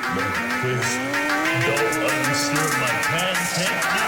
Please don't unscrew my pancake.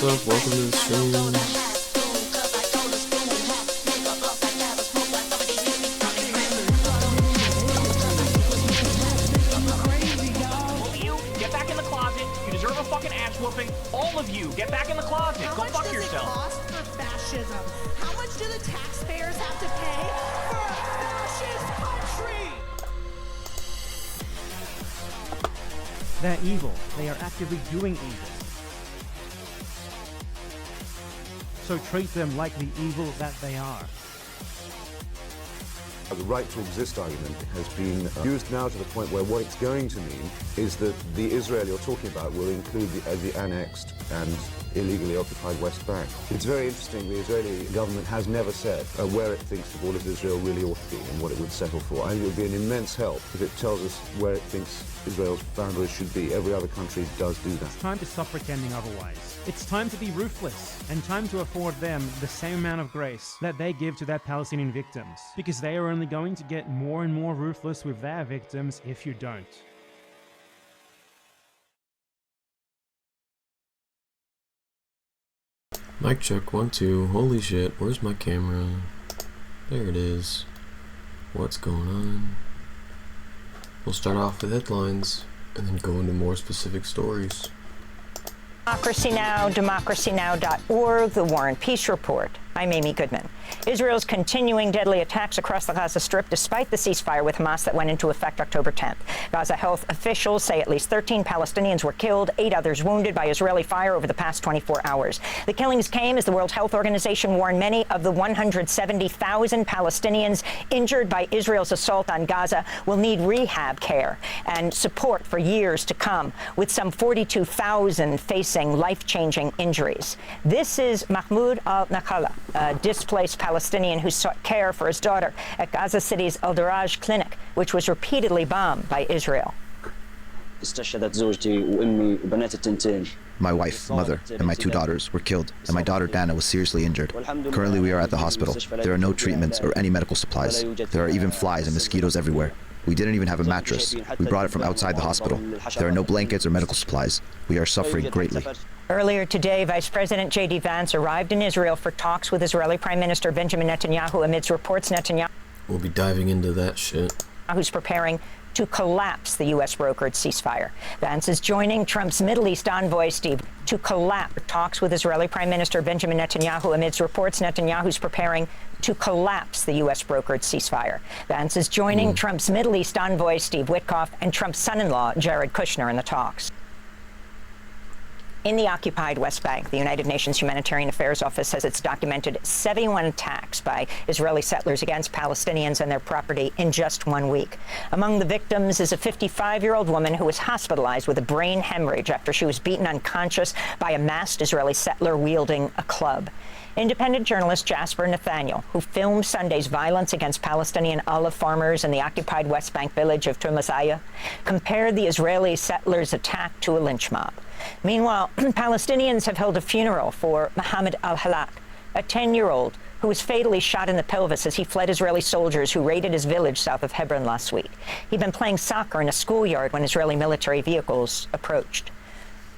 what's up? Welcome to the stream. Get back in the closet. You deserve a fucking ass whooping. All of you, get back in the closet. Go fuck yourself. How much does it cost for fascism? How much do the taxpayers have to pay for a fascist country? They're evil. They are actively doing evil. So treat them like the evil that they are. The right to exist argument has been used now to the point where what it's going to mean is that the Israel you're talking about will include the annexed and illegally occupied West Bank. It's very interesting. The Israeli government has never said where it thinks the borders of Israel really ought to be and what it would settle for. I think it would be an immense help if it tells us where it thinks Israel's boundaries should be. Every other country does do that. It's time to stop pretending otherwise. It's time to be ruthless and time to afford them the same amount of grace that they give to their Palestinian victims, because they are only going to get more and more ruthless with their victims if you don't. Mic check, 1, 2. Holy shit, where's my camera? There it is. What's going on? We'll start off with headlines and then go into more specific stories. Democracy Now!, democracynow.org, The War and Peace Report. I'm Amy Goodman. Israel's continuing deadly attacks across the Gaza Strip despite the ceasefire with Hamas that went into effect October 10th. Gaza health officials say at least 13 Palestinians were killed, 8 others wounded by Israeli fire over the past 24 hours. The killings came as the World Health Organization warned many of the 170,000 Palestinians injured by Israel's assault on Gaza will need rehab care and support for years to come, with some 42,000 facing life-changing injuries. This is Mahmoud al-Nakhala, a displaced Palestinian who sought care for his daughter at Gaza City's Al Daraj clinic, which was repeatedly bombed by Israel. My wife, mother, and my 2 daughters were killed, and my daughter Dana was seriously injured. Currently, we are at the hospital. There are no treatments or any medical supplies. There are even flies and mosquitoes everywhere. We didn't even have a mattress. We brought it from outside the hospital. There are no blankets or medical supplies. We are suffering greatly. Earlier today, Vice President J.D. Vance arrived in Israel for talks with Israeli Prime Minister Benjamin Netanyahu amidst reports Netanyahu We'll be diving into that shit. who's preparing to collapse the U.S. brokered ceasefire. Vance is joining Trump's Middle East envoy, Steve, to collapse talks with Israeli Prime Minister Benjamin Netanyahu amidst reports Netanyahu's preparing to collapse the U.S. brokered ceasefire. Vance is joining Trump's Middle East envoy, Steve Witkoff, and Trump's son-in-law, Jared Kushner, in the talks. In the occupied West Bank, the United Nations Humanitarian Affairs Office says it's documented 71 attacks by Israeli settlers against Palestinians and their property in just 1 week. Among the victims is a 55-year-old woman who was hospitalized with a brain hemorrhage after she was beaten unconscious by a masked Israeli settler wielding a club. Independent journalist Jasper Nathaniel, who filmed Sunday's violence against Palestinian olive farmers in the occupied West Bank village of Turmazaya, compared the Israeli settlers' attack to a lynch mob. Meanwhile, Palestinians have held a funeral for Mohammed al-Halak, a 10-year-old who was fatally shot in the pelvis as he fled Israeli soldiers who raided his village south of Hebron last week. He'd been playing soccer in a schoolyard when Israeli military vehicles approached.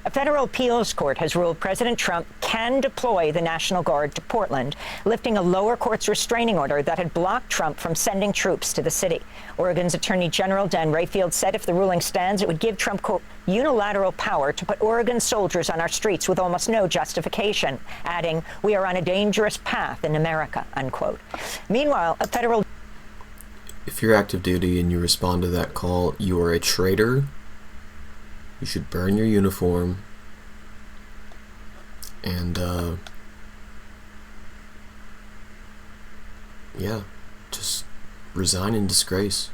A federal appeals court has ruled President Trump can deploy the National Guard to Portland, lifting a lower court's restraining order that had blocked Trump from sending troops to the city. Oregon's Attorney General Dan Rayfield said if the ruling stands, it would give Trump, quote, unilateral power to put Oregon soldiers on our streets with almost no justification, adding, we are on a dangerous path in America, unquote. Meanwhile, a federal... If you're active duty and you respond to that call, you are a traitor. You should burn your uniform and yeah, just resign in disgrace.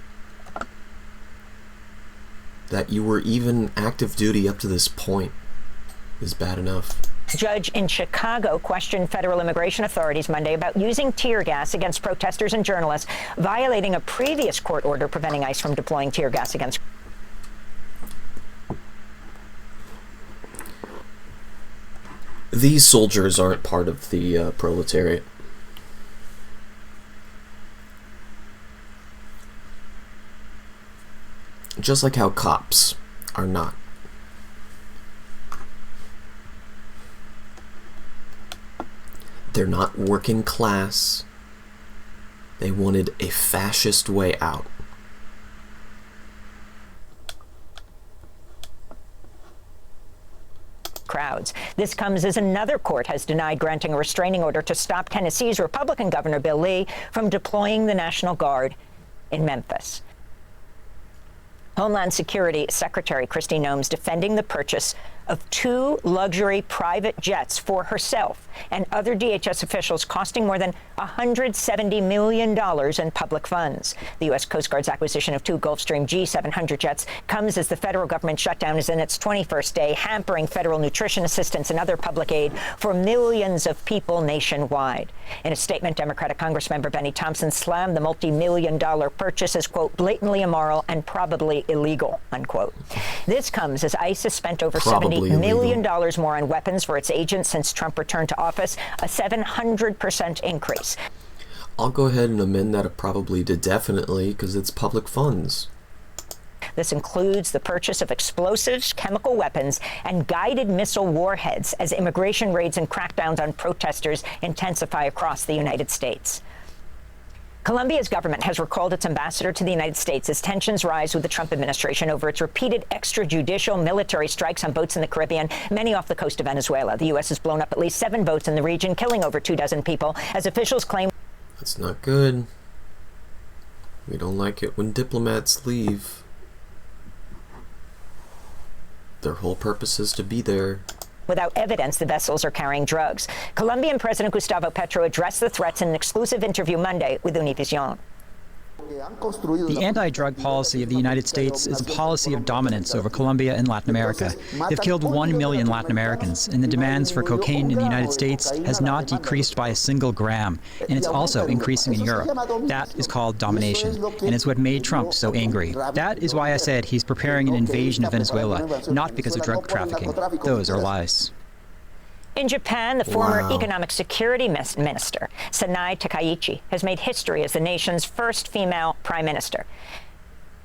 That you were even active duty up to this point is bad enough. Judge in Chicago questioned federal immigration authorities Monday about using tear gas against protesters and journalists, violating a previous court order preventing ICE from deploying tear gas against. These soldiers aren't part of the proletariat. Just like how cops are not. They're not working class. They wanted a fascist way out. Crowds. This comes as another court has denied granting a restraining order to stop Tennessee's Republican Governor Bill Lee from deploying the National Guard in Memphis. Homeland Security Secretary Kristi Noem's defending the purchase of 2 luxury private jets for herself and other DHS officials, costing more than $170 million in public funds. The U.S. Coast Guard's acquisition of 2 Gulfstream G700 jets comes as the federal government shutdown is in its 21st day, hampering federal nutrition assistance and other public aid for millions of people nationwide. In a statement, Democratic Congressmember Benny Thompson slammed the multi-million-dollar purchase as, quote, blatantly immoral and probably illegal, unquote. This comes as ICE has spent over $70 million more on weapons for its agents since Trump returned to office, a 700% increase. I'll go ahead and amend that probably to definitely, because it's public funds. This includes the purchase of explosives, chemical weapons, and guided missile warheads as immigration raids and crackdowns on protesters intensify across the United States. Colombia's government has recalled its ambassador to the United States as tensions rise with the Trump administration over its repeated extrajudicial military strikes on boats in the Caribbean, many off the coast of Venezuela. The U.S. has blown up at least 7 boats in the region, killing over 24 people, as officials claim. That's not good. We don't like it when diplomats leave. Their whole purpose is to be there. Without evidence, the vessels are carrying drugs. Colombian President Gustavo Petro addressed the threats in an exclusive interview Monday with Univision. The anti-drug policy of the United States is a policy of dominance over Colombia and Latin America. They've killed 1 million Latin Americans, and the demands for cocaine in the United States has not decreased by a single gram, and it's also increasing in Europe. That is called domination, and it's what made Trump so angry. That is why I said he's preparing an invasion of Venezuela, not because of drug trafficking. Those are lies. In Japan, the former economic security minister, Sanai Takaichi, has made history as the nation's first female prime minister.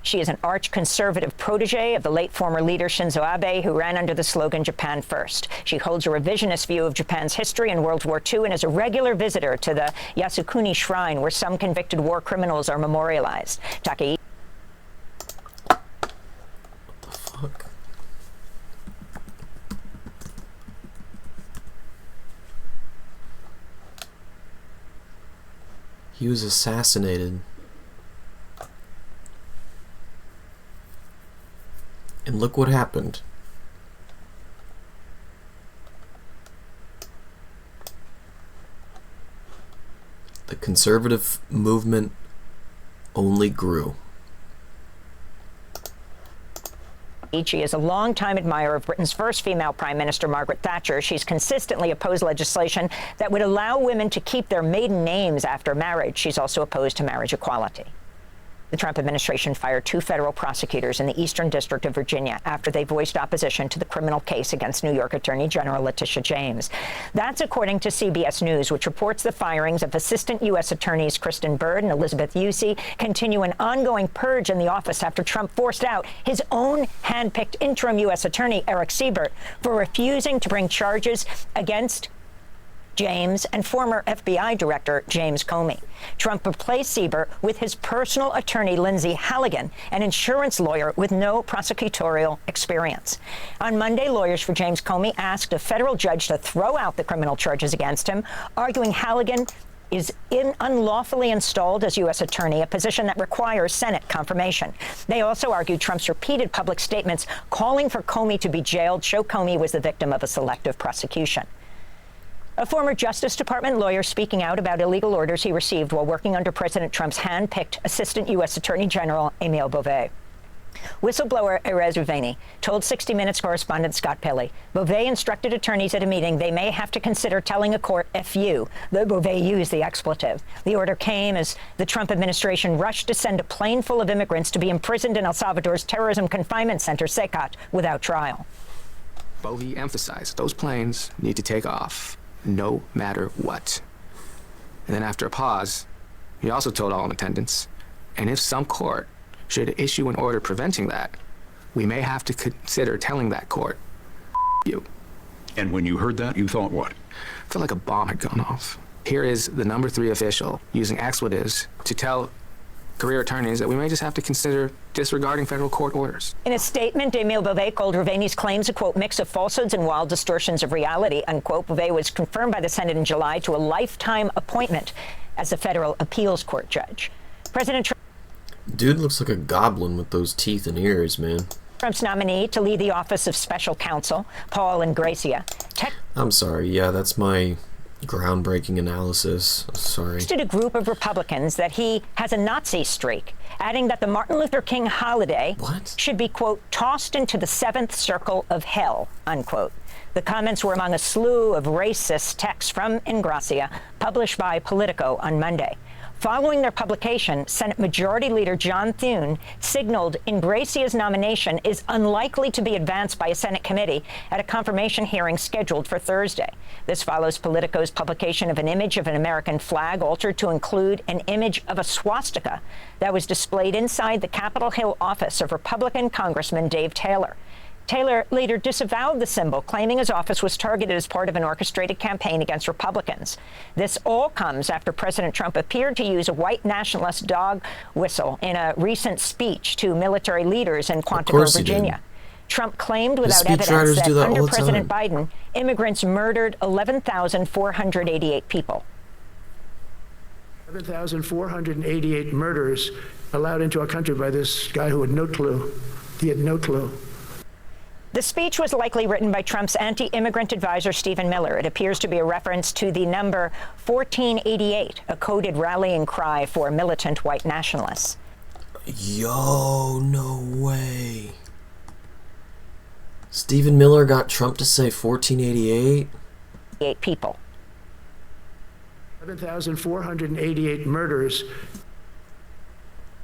She is an arch-conservative protege of the late former leader Shinzo Abe, who ran under the slogan Japan First. She holds a revisionist view of Japan's history in World War II and is a regular visitor to the Yasukuni Shrine, where some convicted war criminals are memorialized. Takaichi. What the fuck? He was assassinated. And look what happened. The conservative movement only grew. She is a longtime admirer of Britain's first female Prime Minister, Margaret Thatcher. She's consistently opposed legislation that would allow women to keep their maiden names after marriage. She's also opposed to marriage equality. The Trump administration fired 2 federal prosecutors in the Eastern District of Virginia after they voiced opposition to the criminal case against New York Attorney General Letitia James. That's according to CBS News, which reports the firings of Assistant U.S. Attorneys Kristen Byrd and Elizabeth Yusi continue an ongoing purge in the office after Trump forced out his own hand-picked interim U.S. Attorney Eric Siebert for refusing to bring charges against James and former FBI Director James Comey. Trump replaced Siebert with his personal attorney, Lindsay Halligan, an insurance lawyer with no prosecutorial experience. On Monday, lawyers for James Comey asked a federal judge to throw out the criminal charges against him, arguing Halligan is unlawfully installed as U.S. attorney, a position that requires Senate confirmation. They also argued Trump's repeated public statements calling for Comey to be jailed show Comey was the victim of a selective prosecution. A former Justice Department lawyer speaking out about illegal orders he received while working under President Trump's hand-picked Assistant U.S. Attorney General Emile Beauvais. Whistleblower Erez Uveni told 60 Minutes correspondent Scott Pelley Beauvais instructed attorneys at a meeting they may have to consider telling a court F you, though Beauvais used the expletive. The order came as the Trump administration rushed to send a plane full of immigrants to be imprisoned in El Salvador's terrorism confinement center, SECAT, without trial. Beauvais emphasized those planes need to take off no matter what. And then after a pause, he also told all in attendance, and if some court should issue an order preventing that, we may have to consider telling that court, you. And when you heard that, you thought what? I felt like a bomb had gone off. Here is the number 3 official using expletives to tell career attorneys that we may just have to consider disregarding federal court orders. In a statement, Emile Beauvais called Ravani's claims a, quote, mix of falsehoods and wild distortions of reality, unquote. Beauvais was confirmed by the Senate in July to a lifetime appointment as a federal appeals court judge. President Trump... Dude looks like a goblin with those teeth and ears, man. Trump's nominee to lead the office of special counsel, Paul Ingrassia, I'm sorry, yeah, that's my groundbreaking analysis. Sorry. texted a group of Republicans that he has a Nazi streak, adding that the Martin Luther King holiday should be, quote, tossed into the 7th circle of hell, unquote. The comments were among a slew of racist texts from Ingrassia published by Politico on Monday. Following their publication, Senate Majority Leader John Thune signaled Ingrassia's nomination is unlikely to be advanced by a Senate committee at a confirmation hearing scheduled for Thursday. This follows Politico's publication of an image of an American flag altered to include an image of a swastika that was displayed inside the Capitol Hill office of Republican Congressman Dave Taylor. Taylor later disavowed the symbol, claiming his office was targeted as part of an orchestrated campaign against Republicans. This all comes after President Trump appeared to use a white nationalist dog whistle in a recent speech to military leaders in Quantico, Virginia. Trump claimed without evidence that under President Biden, immigrants murdered 11,488 people. 11,488 murders allowed into our country by this guy who had no clue. He had no clue. The speech was likely written by Trump's anti-immigrant advisor, Stephen Miller. It appears to be a reference to the number 1488, a coded rallying cry for militant white nationalists. Yo, no way. Stephen Miller got Trump to say 1488? 8 people. 11,488 murders.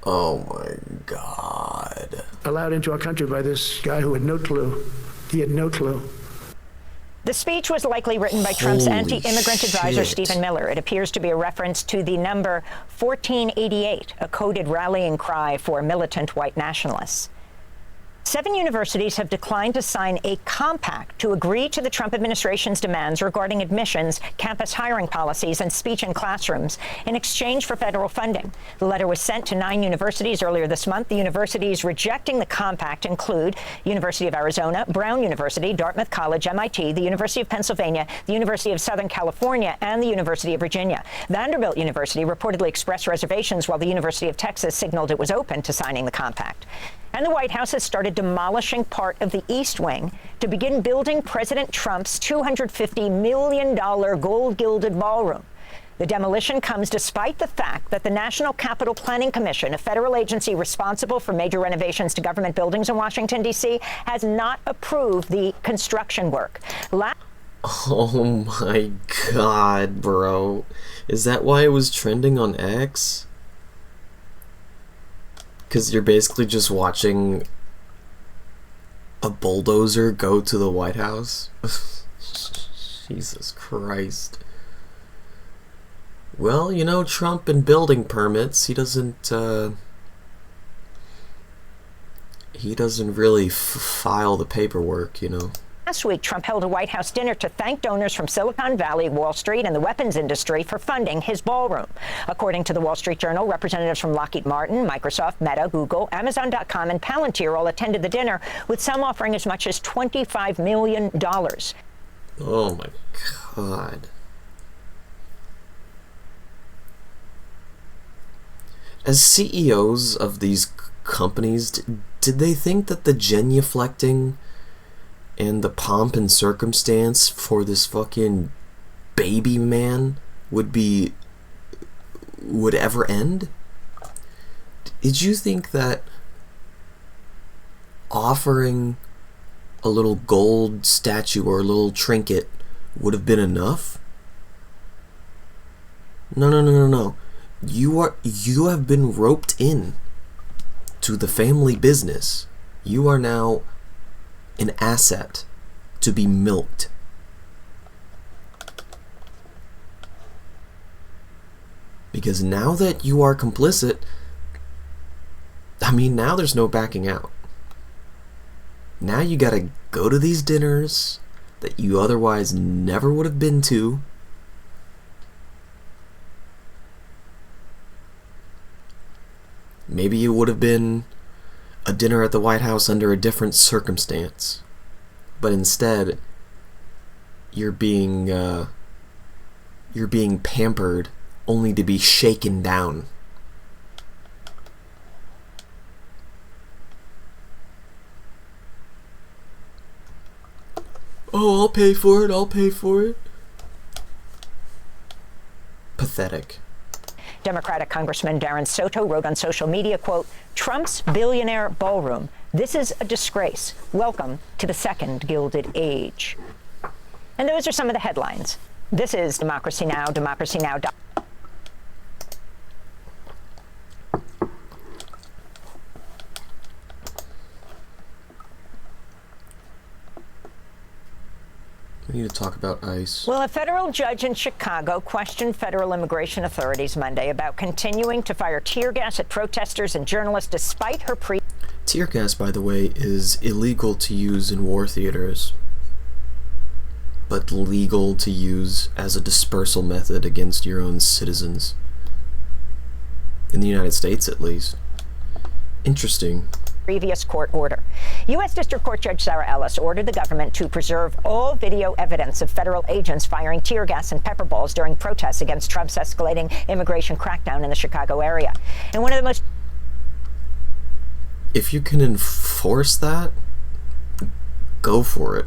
Oh my God. Allowed into our country by this guy who had no clue. He had no clue. The speech was likely written by Trump's anti-immigrant advisor, Stephen Miller. It appears to be a reference to the number 1488, a coded rallying cry for militant white nationalists. 7 universities have declined to sign a compact to agree to the Trump administration's demands regarding admissions, campus hiring policies, and speech in classrooms in exchange for federal funding. The letter was sent to 9 universities earlier this month. The universities rejecting the compact include University of Arizona, Brown University, Dartmouth College, MIT, the University of Pennsylvania, the University of Southern California, and the University of Virginia. Vanderbilt University reportedly expressed reservations, while the University of Texas signaled it was open to signing the compact. And the White House has started demolishing part of the East Wing to begin building President Trump's $250 million gold-gilded ballroom. The demolition comes despite the fact that the National Capital Planning Commission, a federal agency responsible for major renovations to government buildings in Washington, D.C., has not approved the construction work. Oh my God, bro. Is that why it was trending on X? Because you're basically just watching a bulldozer go to the White House. Jesus Christ. Well, you know, Trump and building permits, he doesn't really file the paperwork, you know. Last week, Trump held a White House dinner to thank donors from Silicon Valley, Wall Street, and the weapons industry for funding his ballroom. According to the Wall Street Journal, representatives from Lockheed Martin, Microsoft, Meta, Google, Amazon.com, and Palantir all attended the dinner, with some offering as much as $25 million. Oh my God. As CEOs of these companies, did they think that the genuflecting and the pomp and circumstance for this fucking baby man would ever end? Did you think that offering a little gold statue or a little trinket would have been enough? No. You have been roped in to the family business. You are now an asset to be milked. Because now that you are complicit, I mean, now there's no backing out. Now you gotta go to these dinners, that you otherwise never would have been to. Maybe it would have been a dinner at the White House under a different circumstance. But instead, you're being pampered only to be shaken down. Oh, I'll pay for it, I'll pay for it. Pathetic. Democratic Congressman Darren Soto wrote on social media, quote, "Trump's billionaire ballroom. This is a disgrace. Welcome to the second Gilded Age." And those are some of the headlines. This is Democracy Now!, Democracy Now! We need to talk about ICE. Well, a federal judge in Chicago questioned federal immigration authorities Monday about continuing to fire tear gas at protesters and journalists despite her Tear gas, by the way, is illegal to use in war theaters, but legal to use as a dispersal method against your own citizens. In the United States, at least. Interesting. Previous court order. U.S. District Court Judge Sarah Ellis ordered the government to preserve all video evidence of federal agents firing tear gas and pepper balls during protests against Trump's escalating immigration crackdown in the Chicago area. And one of the most... If you can enforce that, go for it.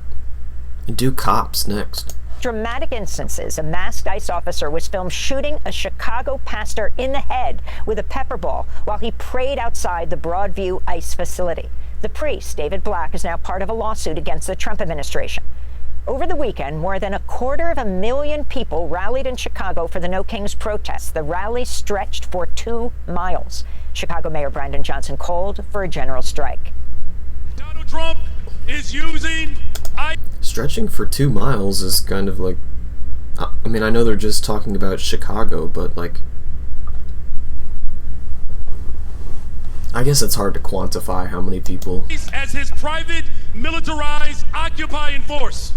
And do cops next. Dramatic instances, a masked ICE officer was filmed shooting a Chicago pastor in the head with a pepper ball while he prayed outside the Broadview ICE facility. The priest, David Black, is now part of a lawsuit against the Trump administration. Over the weekend, more than 250,000 people rallied in Chicago for the No Kings protests. The rally stretched for 2 miles. Chicago Mayor Brandon Johnson called for a general strike. Donald Trump is using Stretching for 2 miles is kind of like... I mean, I know they're just talking about Chicago, but like... I guess it's hard to quantify how many people... as his private, militarized, occupying force.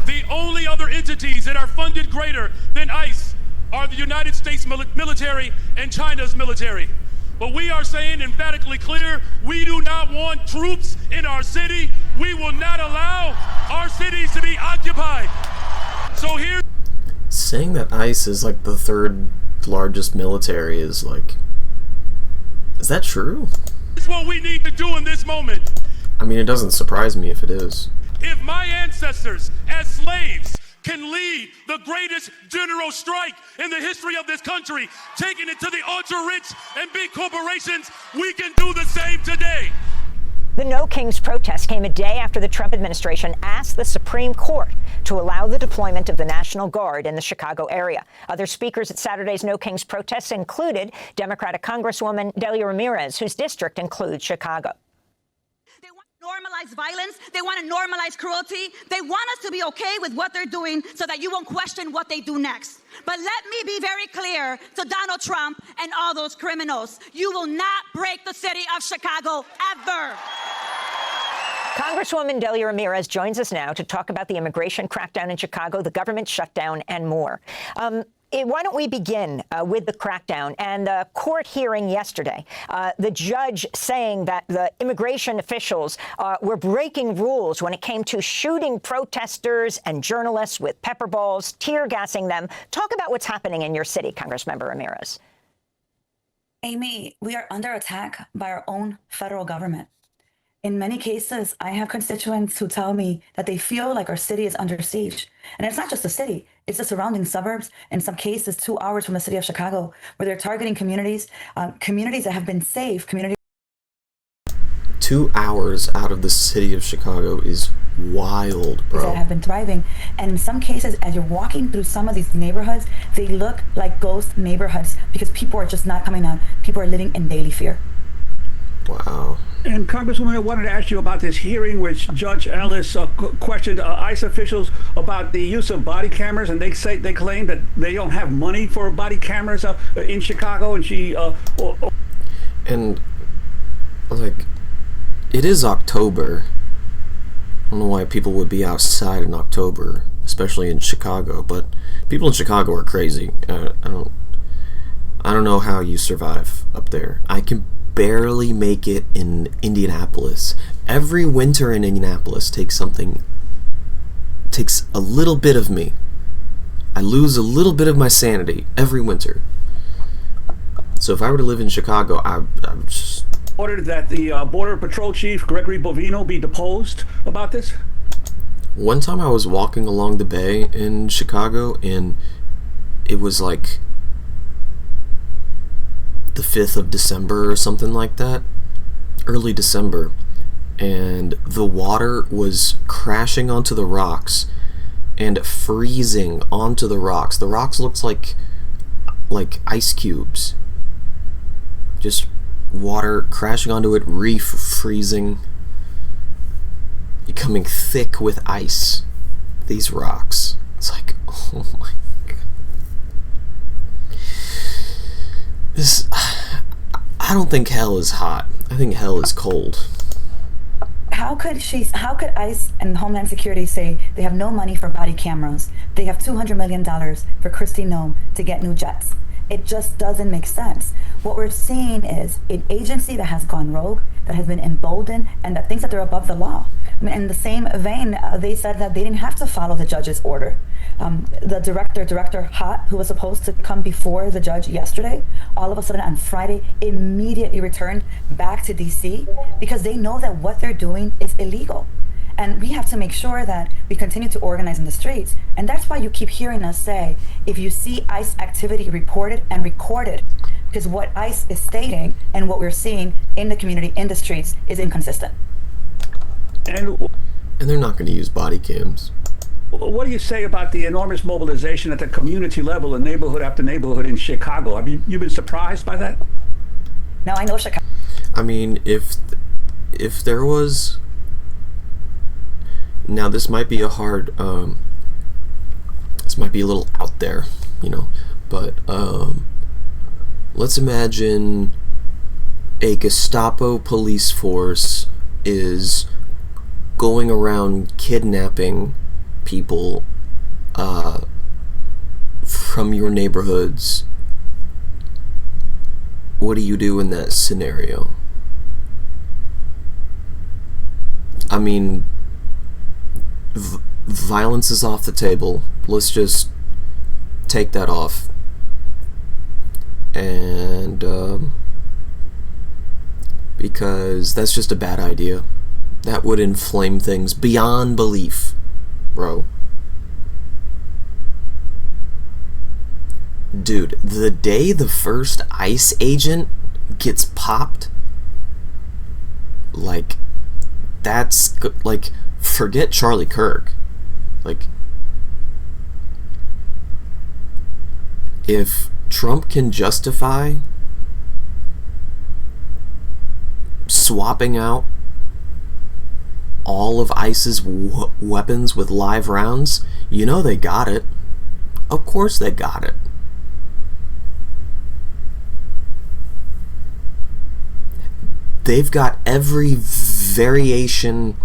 The only other entities that are funded greater than ICE are the United States military and China's military. But we are saying emphatically clear, we do not want troops in our city. We will not allow our cities to be occupied. So here... Saying that ICE is like the 3rd largest military is like... Is that true? It's what we need to do in this moment. I mean, it doesn't surprise me if it is. If my ancestors, as slaves, can lead the greatest general strike in the history of this country, taking it to the ultra-rich and big corporations, we can do the same today. The No Kings protest came a day after the Trump administration asked the Supreme Court to allow the deployment of the National Guard in the Chicago area. Other speakers at Saturday's No Kings protests included Democratic Congresswoman Delia Ramirez, whose district includes Chicago. Normalize violence. They want to normalize cruelty. They want us to be okay with what they're doing so that you won't question what they do next. But let me be very clear to Donald Trump and all those criminals. You will not break the city of Chicago ever. Congresswoman Delia Ramirez joins us now to talk about the immigration crackdown in Chicago, the government shutdown, and more. Why don't we begin with the crackdown and the court hearing yesterday? The judge saying that the immigration officials were breaking rules when it came to shooting protesters and journalists with pepper balls, tear gassing them. Talk about what's happening in your city, Congressmember Ramirez. Amy, we are under attack by our own federal government. In many cases, I have constituents who tell me that they feel like our city is under siege. And it's not just the city, it's the surrounding suburbs, in some cases 2 hours from the city of Chicago, where they're targeting communities, communities that have been safe, communities. 2 hours out of the city of Chicago is wild, bro. That have been thriving. And in some cases, as you're walking through some of these neighborhoods, they look like ghost neighborhoods because people are just not coming out. People are living in daily fear. Wow. And Congresswoman, I wanted to ask you about this hearing which Judge Ellis questioned ICE officials about the use of body cameras, and they claim that they don't have money for body cameras in Chicago, and she and like, it is October, I don't know why people would be outside in October, especially in Chicago, but people in Chicago are crazy. I don't know how you survive up there. I can barely make it in Indianapolis. Every winter in Indianapolis takes a little bit of me. I lose a little bit of my sanity every winter. So if I were to live in Chicago, I would just... Ordered that the Border Patrol Chief, Gregory Bovino, be deposed about this? One time I was walking along the bay in Chicago, and it was like the 5th of December or something like that. Early December. And the water was crashing onto the rocks and freezing onto the rocks. The rocks looked like ice cubes. Just water crashing onto it, reef freezing, becoming thick with ice. These rocks. It's like, oh my god. I don't think hell is hot. I think hell is cold. How could ICE and Homeland Security say they have no money for body cameras? They have $200 million for Kristi Noem to get new jets. It just doesn't make sense. What we're seeing is an agency that has gone rogue, that has been emboldened, and that thinks that they're above the law. I mean, in the same vein, they said that they didn't have to follow the judge's order. The Director Hott, who was supposed to come before the judge yesterday, all of a sudden on Friday immediately returned back to DC because they know that what they're doing is illegal. And we have to make sure that we continue to organize in the streets. And that's why you keep hearing us say, if you see ICE activity reported and recorded, because what ICE is stating and what we're seeing in the community, in the streets, is inconsistent. And they're not going to use body cams. What do you say about the enormous mobilization at the community level in neighborhood after neighborhood in Chicago? Have you been surprised by that? No, I know Chicago. I mean, if there was... Now, this might be a hard... this might be a little out there, you know, but let's imagine a Gestapo police force is going around kidnapping people from your neighborhoods. What do you do in that scenario? I mean, violence is off the table. Let's just take that off. And because that's just a bad idea. That would inflame things beyond belief, bro. Dude, the day the first ICE agent gets popped, like, that's, like, forget Charlie Kirk. Like, if Trump can justify swapping out all of ICE's weapons with live rounds, you know they got it. Of course they got it. They've got every variation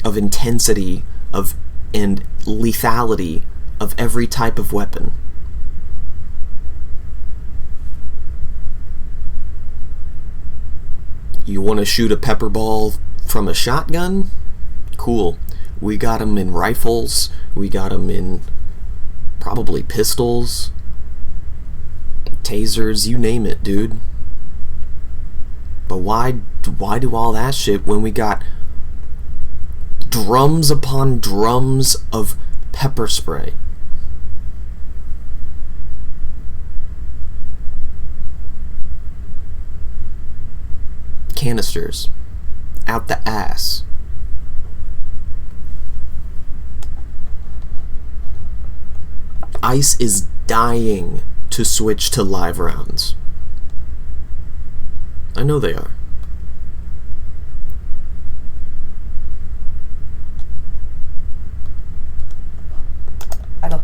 of intensity and lethality of every type of weapon. You want to shoot a pepper ball from a shotgun? Cool. We got them in rifles. We got them in probably pistols, tasers, you name it, dude. But why do all that shit when we got drums upon drums of pepper spray? Canisters out the ass. ICE is dying to switch to live rounds. I know they are.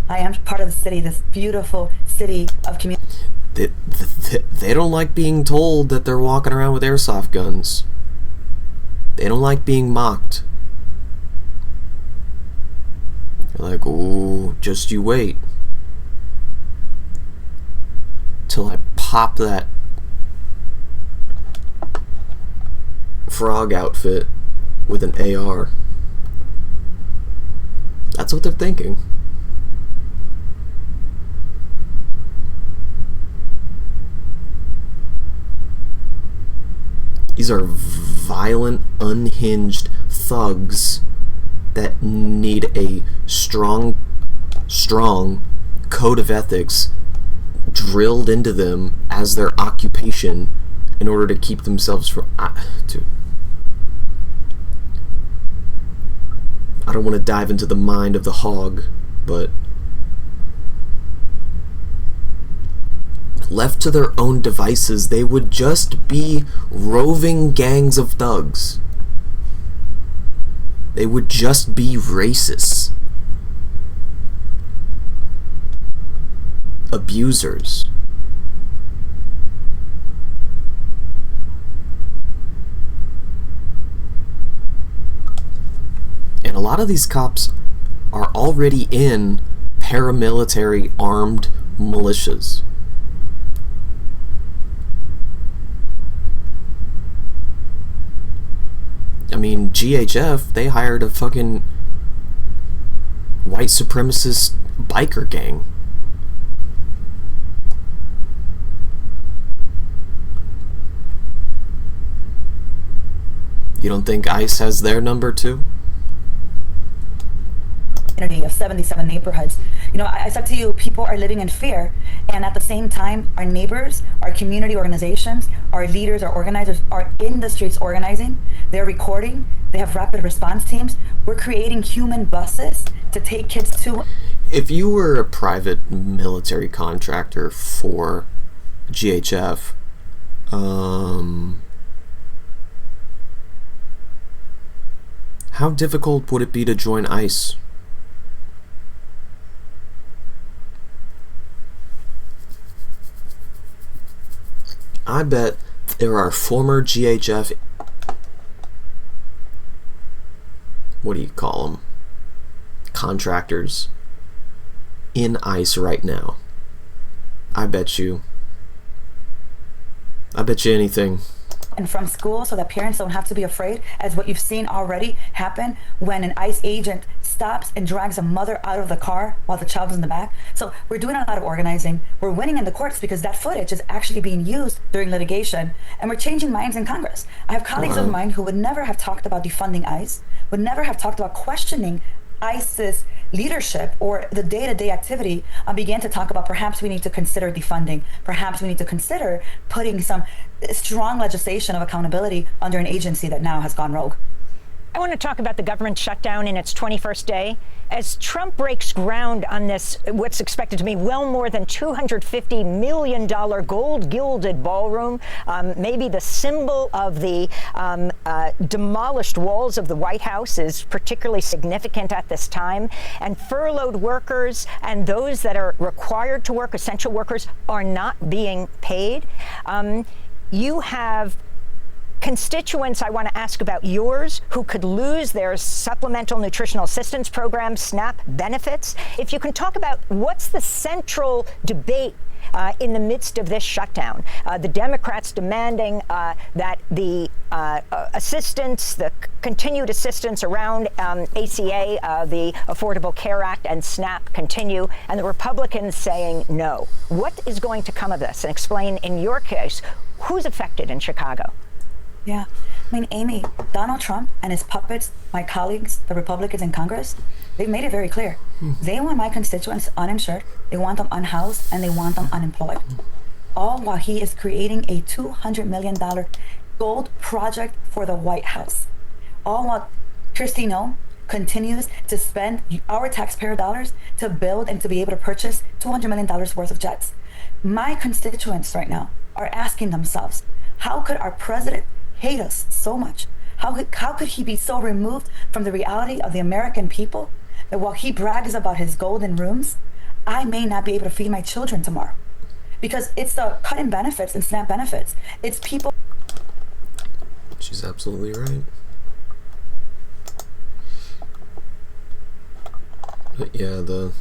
I am part of the city, this beautiful city of community. They don't like being told that they're walking around with airsoft guns. They don't like being mocked. You're like, ooh, just you wait till I pop that frog outfit with an AR. That's what they're thinking. These are violent, unhinged thugs that need a strong code of ethics drilled into them as their occupation in order to keep themselves from... Dude. I don't want to dive into the mind of the hog, but... left to their own devices, they would just be roving gangs of thugs. They would just be racists. Abusers. And a lot of these cops are already in paramilitary armed militias. I mean, GHF, they hired a fucking white supremacist biker gang. You don't think ICE has their number too? Of 77 neighborhoods. You know, I said to you, people are living in fear, and at the same time, our neighbors, our community organizations, our leaders, our organizers are in the streets organizing. They're recording. They have rapid response teams. We're creating human buses to take kids to... If you were a private military contractor for GHF, how difficult would it be to join ICE? I bet there are former GHF, what do you call them, contractors in ICE right now. I bet you anything. And from school, so that parents don't have to be afraid, as what you've seen already happen when an ICE agent stops and drags a mother out of the car while the child is in the back. So we're doing a lot of organizing. We're winning in the courts because that footage is actually being used during litigation, and we're changing minds in Congress. I have colleagues of mine who would never have talked about defunding ICE, would never have talked about questioning ICE's leadership or the day-to-day activity, began to talk about perhaps we need to consider defunding, perhaps we need to consider putting some strong legislation of accountability under an agency that now has gone rogue. I want to talk about the government shutdown in its 21st day. As Trump breaks ground on this, what's expected to be well more than $250 million gold-gilded ballroom, maybe the symbol of the demolished walls of the White House is particularly significant at this time. And furloughed workers and those that are required to work, essential workers, are not being paid. You have constituents I want to ask about yours who could lose their supplemental nutritional assistance program, SNAP benefits. If you can talk about what's the central debate in the midst of this shutdown. The Democrats demanding that the assistance, the continued assistance around ACA, the Affordable Care Act and SNAP continue, and the Republicans saying no. What is going to come of this? And explain, in your case, who's affected in Chicago? Yeah. I mean, Amy, Donald Trump and his puppets, my colleagues, the Republicans in Congress, they've made it very clear. They want my constituents uninsured, they want them unhoused, and they want them unemployed. All while he is creating a $200 million gold project for the White House. All while Kristi Noem continues to spend our taxpayer dollars to build and to be able to purchase $200 million worth of jets. My constituents right now are asking themselves, how could our president hate us so much? How could he be so removed from the reality of the American people that while he brags about his golden rooms, I may not be able to feed my children tomorrow? Because it's the cut in benefits and SNAP benefits. It's people. She's absolutely right. But yeah, the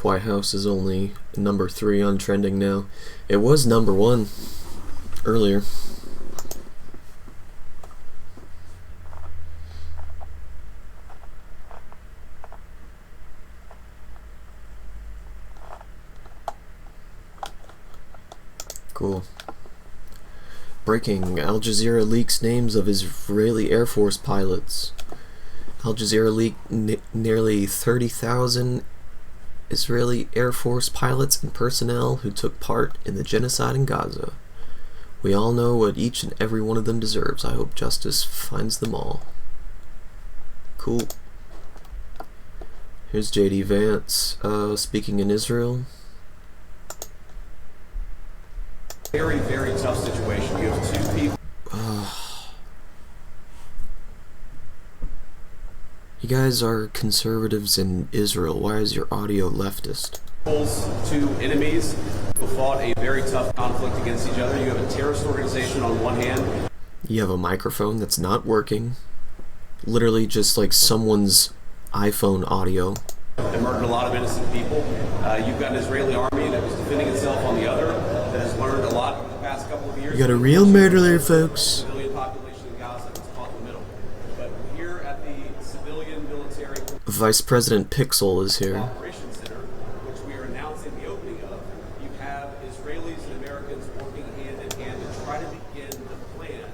White House is only number 3 on trending now. It was number 1 earlier. Cool. Breaking: Al Jazeera leaks names of Israeli Air Force pilots. Al Jazeera leaked nearly 30,000 Israeli Air Force pilots and personnel who took part in the genocide in Gaza. We all know what each and every one of them deserves. I hope justice finds them all. Cool. Here's J.D. Vance speaking in Israel. Very, very tough situation. You have 2 people. You guys are conservatives in Israel. Why is your audio leftist? 2 enemies who fought a very tough conflict against each other. You have a terrorist organization on one hand. You have a microphone that's not working. Literally just like someone's iPhone audio. They murdered a lot of innocent people. You've got an Israeli army that was defending itself on the other, that has learned a lot over the past couple of years. You got a real murderer, folks. Civilian population in Gaza was caught in the middle. But here at the civilian military Vice President Pixel is here. Operations Center, which we are announcing the opening of, you have Israelis and Americans working hand in hand to try to begin the plan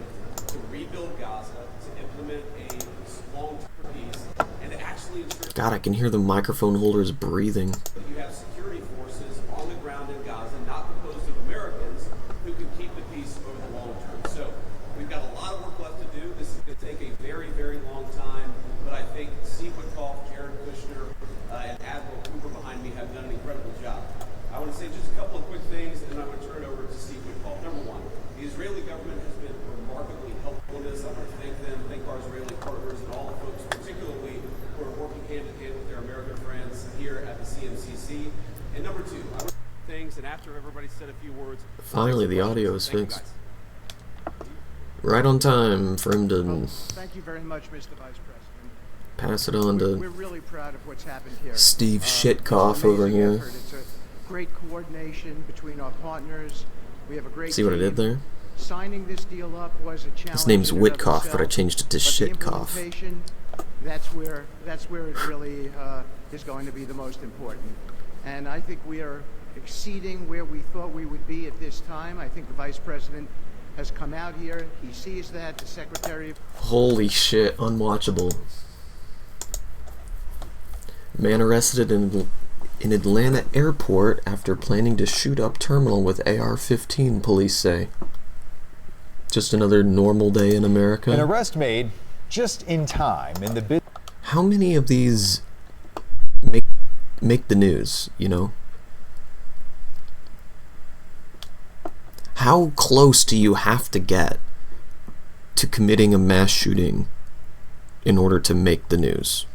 to rebuild Gaza, to implement a long-term peace, and to actually ensure. God, I can hear the microphone holders breathing. You have security forces on the ground in Gaza, not composed of Americans, who can keep the peace over the long term. So we've got a lot of work left to do. This is going to take a very, very long time, but I think Steve Witkoff, Jared Kushner, and Admiral Cooper behind me have done an incredible job. I want to say just a couple of quick things, and then I'm going to turn it over to Steve Witkoff. Number 1, the Israeli government has been remarkably helpful in this. I want to thank them, thank our Israeli partners, and all the folks, particularly who are working hand in hand with their American friends here at the CMCC. And number 2, I want to things, and after everybody said a few words. Finally, the audio is fixed. Right on time for him to Thank you very much, Mr. Vice President. pass it on to We're really proud of what's happened here. Steve Shitkoff over here. Effort. It's a great coordination between our partners. We have a great See what I did there? Signing this deal up was a challenge. His name's in and of Witkoff, but I itself, changed it to but the Shitkoff. implementation, that's where it really is going to be the most important. And I think we are exceeding where we thought we would be at this time. I think the Vice President has come out here. He sees that. The Secretary of... Holy shit, unwatchable. Man arrested in Atlanta airport after planning to shoot up terminal with AR-15, police say. Just another normal day in America. An arrest made just in time in the How many of these make the news, you know? How close do you have to get to committing a mass shooting in order to make the news?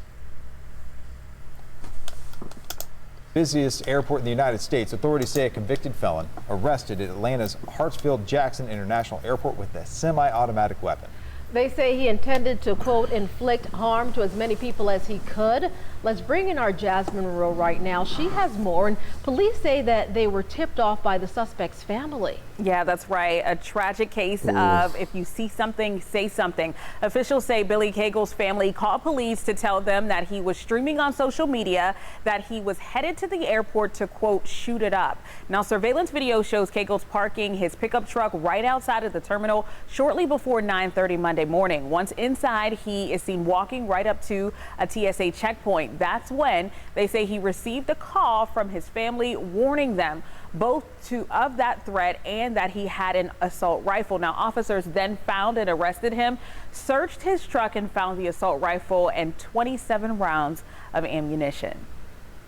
busiest airport in the United States, authorities say a convicted felon arrested at Atlanta's Hartsfield-Jackson International Airport with a semi-automatic weapon. They say he intended to, quote, inflict harm to as many people as he could. Let's bring in our Jasmine Monroe right now. She has more, and police say that they were tipped off by the suspect's family. Yeah, that's right. A tragic case of if you see something, say something. Officials say Billy Cagle's family called police to tell them that he was streaming on social media, that he was headed to the airport to, quote, shoot it up. Now, surveillance video shows Cagle's parking his pickup truck right outside of the terminal shortly before 9:30 Monday morning. Once inside, he is seen walking right up to a TSA checkpoint. That's when they say he received a call from his family warning them both of that threat and that he had an assault rifle. Now, officers then found and arrested him, searched his truck and found the assault rifle and 27 rounds of ammunition.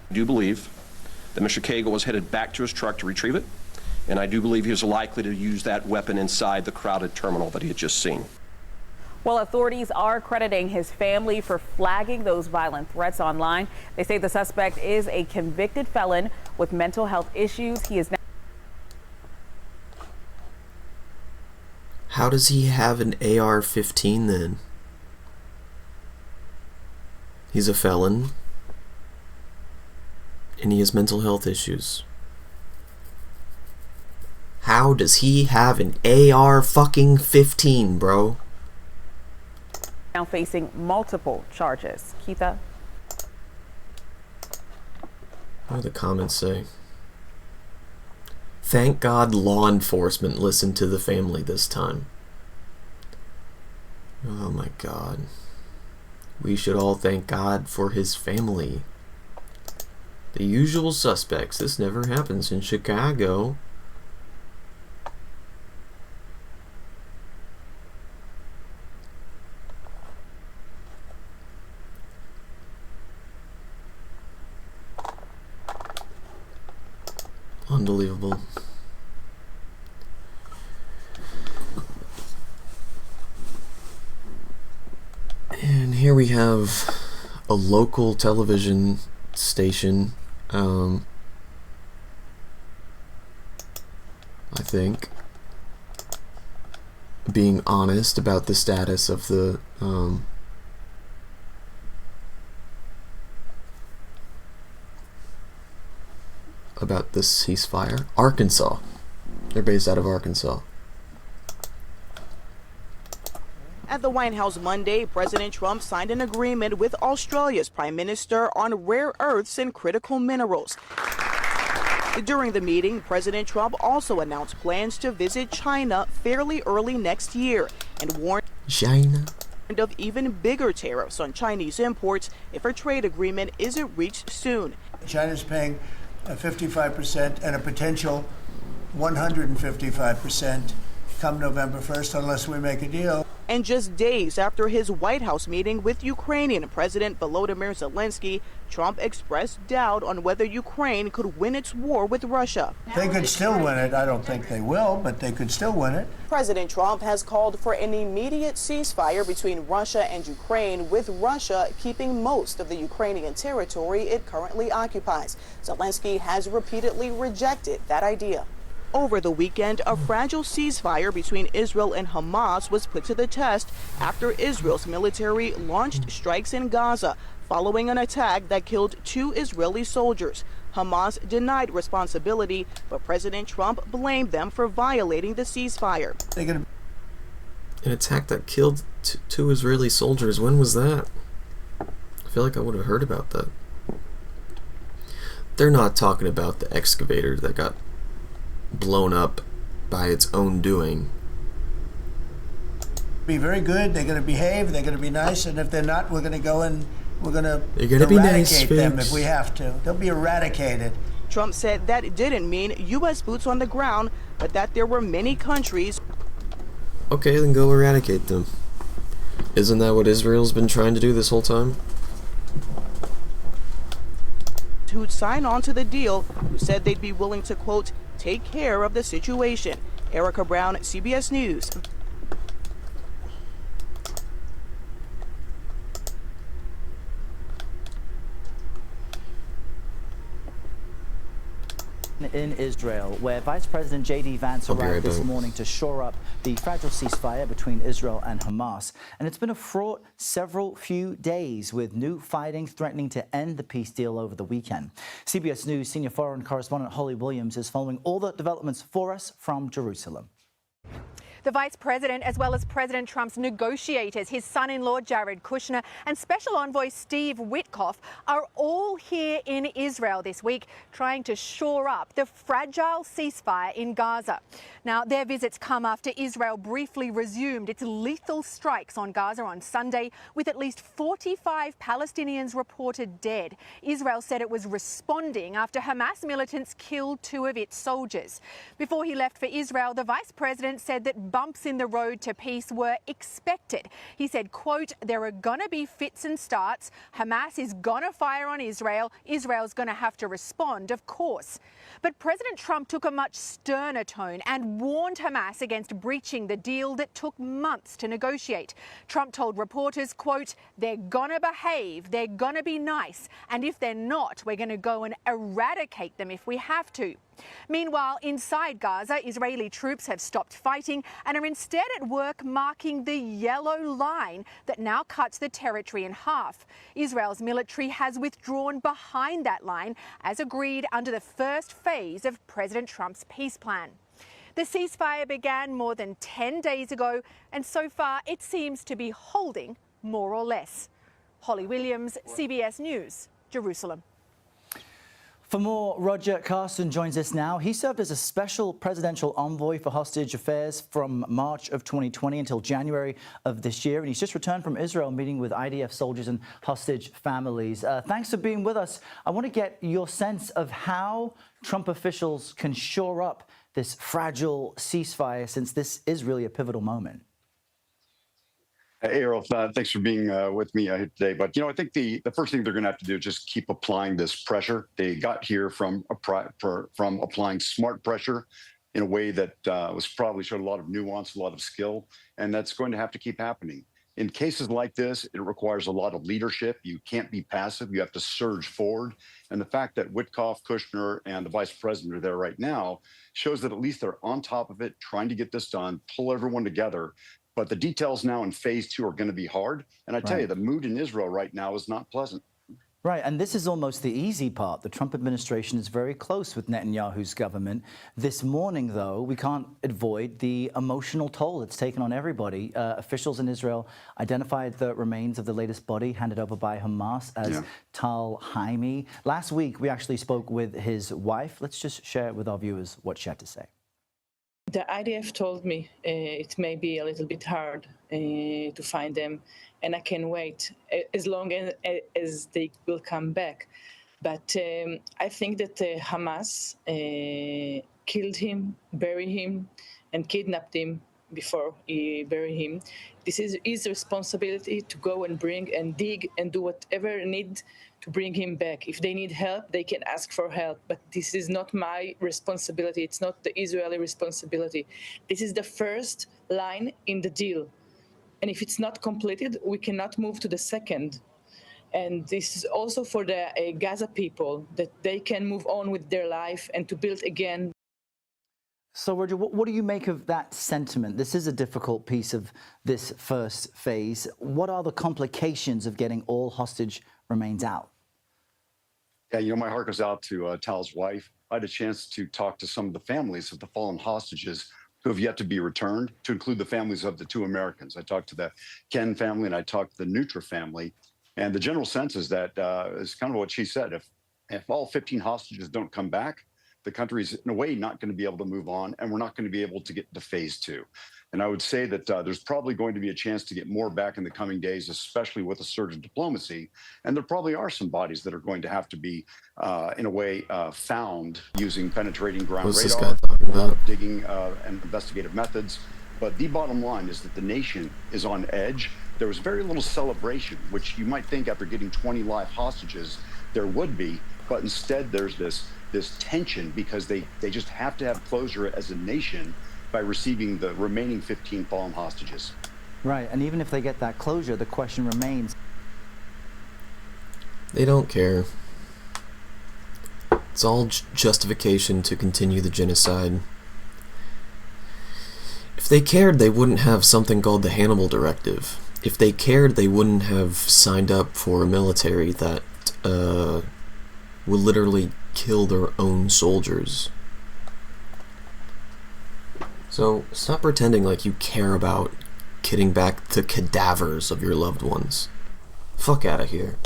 I do believe that Mr. Cagle was headed back to his truck to retrieve it, and I do believe he was likely to use that weapon inside the crowded terminal that he had just seen. Well, authorities are crediting his family for flagging those violent threats online. They say the suspect is a convicted felon with mental health issues. He is now. How does he have an AR-15 then? He's a felon. And he has mental health issues. How does he have an AR-15, bro? Now facing multiple charges. Keitha? What do the comments say? Thank God law enforcement listened to the family this time. Oh my God. We should all thank God for his family. The usual suspects. This never happens in Chicago. Unbelievable. And here we have a local television station, I think, being honest about the status of the about the ceasefire. Arkansas. They're based out of Arkansas. At the White House Monday, President Trump signed an agreement with Australia's Prime Minister on rare earths and critical minerals. During the meeting, President Trump also announced plans to visit China fairly early next year and warned China of even bigger tariffs on Chinese imports if a trade agreement isn't reached soon. China's paying 55% and a potential 155% come November 1st unless we make a deal. And just days after his White House meeting with Ukrainian President Volodymyr Zelensky, Trump expressed doubt on whether Ukraine could win its war with Russia. They could still win it. I don't think they will, but they could still win it. President Trump has called for an immediate ceasefire between Russia and Ukraine, with Russia keeping most of the Ukrainian territory it currently occupies. Zelensky has repeatedly rejected that idea. Over the weekend, a fragile ceasefire between Israel and Hamas was put to the test after Israel's military launched strikes in Gaza following an attack that killed 2 Israeli soldiers. Hamas denied responsibility, but President Trump blamed them for violating the ceasefire. An attack that killed 2 Israeli soldiers. When was that? I feel like I would have heard about that. They're not talking about the excavator that got blown up by its own doing. Be very good. They're going to behave. They're going to be nice. And if they're not, we're going to go and we're going to eradicate them if we have to. They'll be eradicated. Trump said that didn't mean U.S. boots on the ground, but that there were many countries. Okay, then go eradicate them. Isn't that what Israel's been trying to do this whole time? Who'd sign on to the deal, who said they'd be willing to, quote, take care of the situation. Erica Brown, CBS News. In Israel, where Vice President J.D. Vance arrived this morning to shore up the fragile ceasefire between Israel and Hamas. And it's been a fraught few days with new fighting threatening to end the peace deal over the weekend. CBS News senior foreign correspondent Holly Williams is following all the developments for us from Jerusalem. The Vice President, as well as President Trump's negotiators, his son-in-law Jared Kushner and Special Envoy Steve Witkoff, are all here in Israel this week trying to shore up the fragile ceasefire in Gaza. Now, their visits come after Israel briefly resumed its lethal strikes on Gaza on Sunday, with at least 45 Palestinians reported dead. Israel said it was responding after Hamas militants killed 2 of its soldiers. Before he left for Israel, the Vice President said that bumps in the road to peace were expected. He said, quote, there are going to be fits and starts. Hamas is going to fire on Israel. Israel's going to have to respond, of course. But President Trump took a much sterner tone and warned Hamas against breaching the deal that took months to negotiate. Trump told reporters, quote, they're going to behave, they're going to be nice, and if they're not, we're going to go and eradicate them if we have to. Meanwhile, inside Gaza, Israeli troops have stopped fighting and are instead at work marking the yellow line that now cuts the territory in half. Israel's military has withdrawn behind that line, as agreed under the first phase of President Trump's peace plan. The ceasefire began more than 10 days ago, and so far it seems to be holding more or less. Holly Williams, CBS News, Jerusalem. For more, Roger Carson joins us now. He served as a special presidential envoy for hostage affairs from March of 2020 until January of this year. And he's just returned from Israel, meeting with IDF soldiers and hostage families. Thanks for being with us. I want to get your sense of how Trump officials can shore up this fragile ceasefire, since this is really a pivotal moment. Hey, Errol, thanks for being with me today. But, I think the first thing they're going to have to do is just keep applying this pressure. They got here from applying smart pressure in a way that probably showed a lot of nuance, a lot of skill, and that's going to have to keep happening. In cases like this, it requires a lot of leadership. You can't be passive. You have to surge forward. And the fact that Witkoff, Kushner, and the vice president are there right now shows that at least they're on top of it, trying to get this done, pull everyone together. But the details now in phase 2 are going to be hard. And I tell you, the mood in Israel right now is not pleasant. Right, and this is almost the easy part. The Trump administration is very close with Netanyahu's government. This morning, though, we can't avoid the emotional toll it's taken on everybody. Officials in Israel identified the remains of the latest body handed over by Hamas as Tal Haimi. Last week, we actually spoke with his wife. Let's just share with our viewers what she had to say. The IDF told me it may be a little bit hard to find them, and I can wait as long as they will come back. But I think that Hamas killed him, buried him, and kidnapped him before he buried him. This is his responsibility to go and bring and dig and do whatever need to bring him back. If they need help, they can ask for help. But this is not my responsibility. It's not the Israeli responsibility. This is the first line in the deal. And if it's not completed, we cannot move to the second. And this is also for the Gaza people, that they can move on with their life and to build again. So, Roger, what do you make of that sentiment? This is a difficult piece of this first phase. What are the complications of getting all hostage remains out? Yeah, my heart goes out to Tal's wife. I had a chance to talk to some of the families of the fallen hostages who have yet to be returned, to include the families of the 2 Americans. I talked to the Ken family and I talked to the Nutra family. And the general sense is that, is kind of what she said, if all 15 hostages don't come back, the country's in a way not going to be able to move on, and we're not going to be able to get to phase 2. And I would say that there's probably going to be a chance to get more back in the coming days, especially with a surge in diplomacy. And there probably are some bodies that are going to have to be, in a way, found using penetrating ground radar, digging and investigative methods. But the bottom line is that the nation is on edge. There was very little celebration, which you might think after getting 20 live hostages, there would be. But instead, there's this tension because they just have to have closure as a nation by receiving the remaining 15 fallen hostages. Right, and even if they get that closure, the question remains. They don't care. It's all justification to continue the genocide. If they cared, they wouldn't have something called the Hannibal Directive. If they cared, they wouldn't have signed up for a military that will literally kill their own soldiers. So stop pretending like you care about getting back the cadavers of your loved ones. Fuck out of here.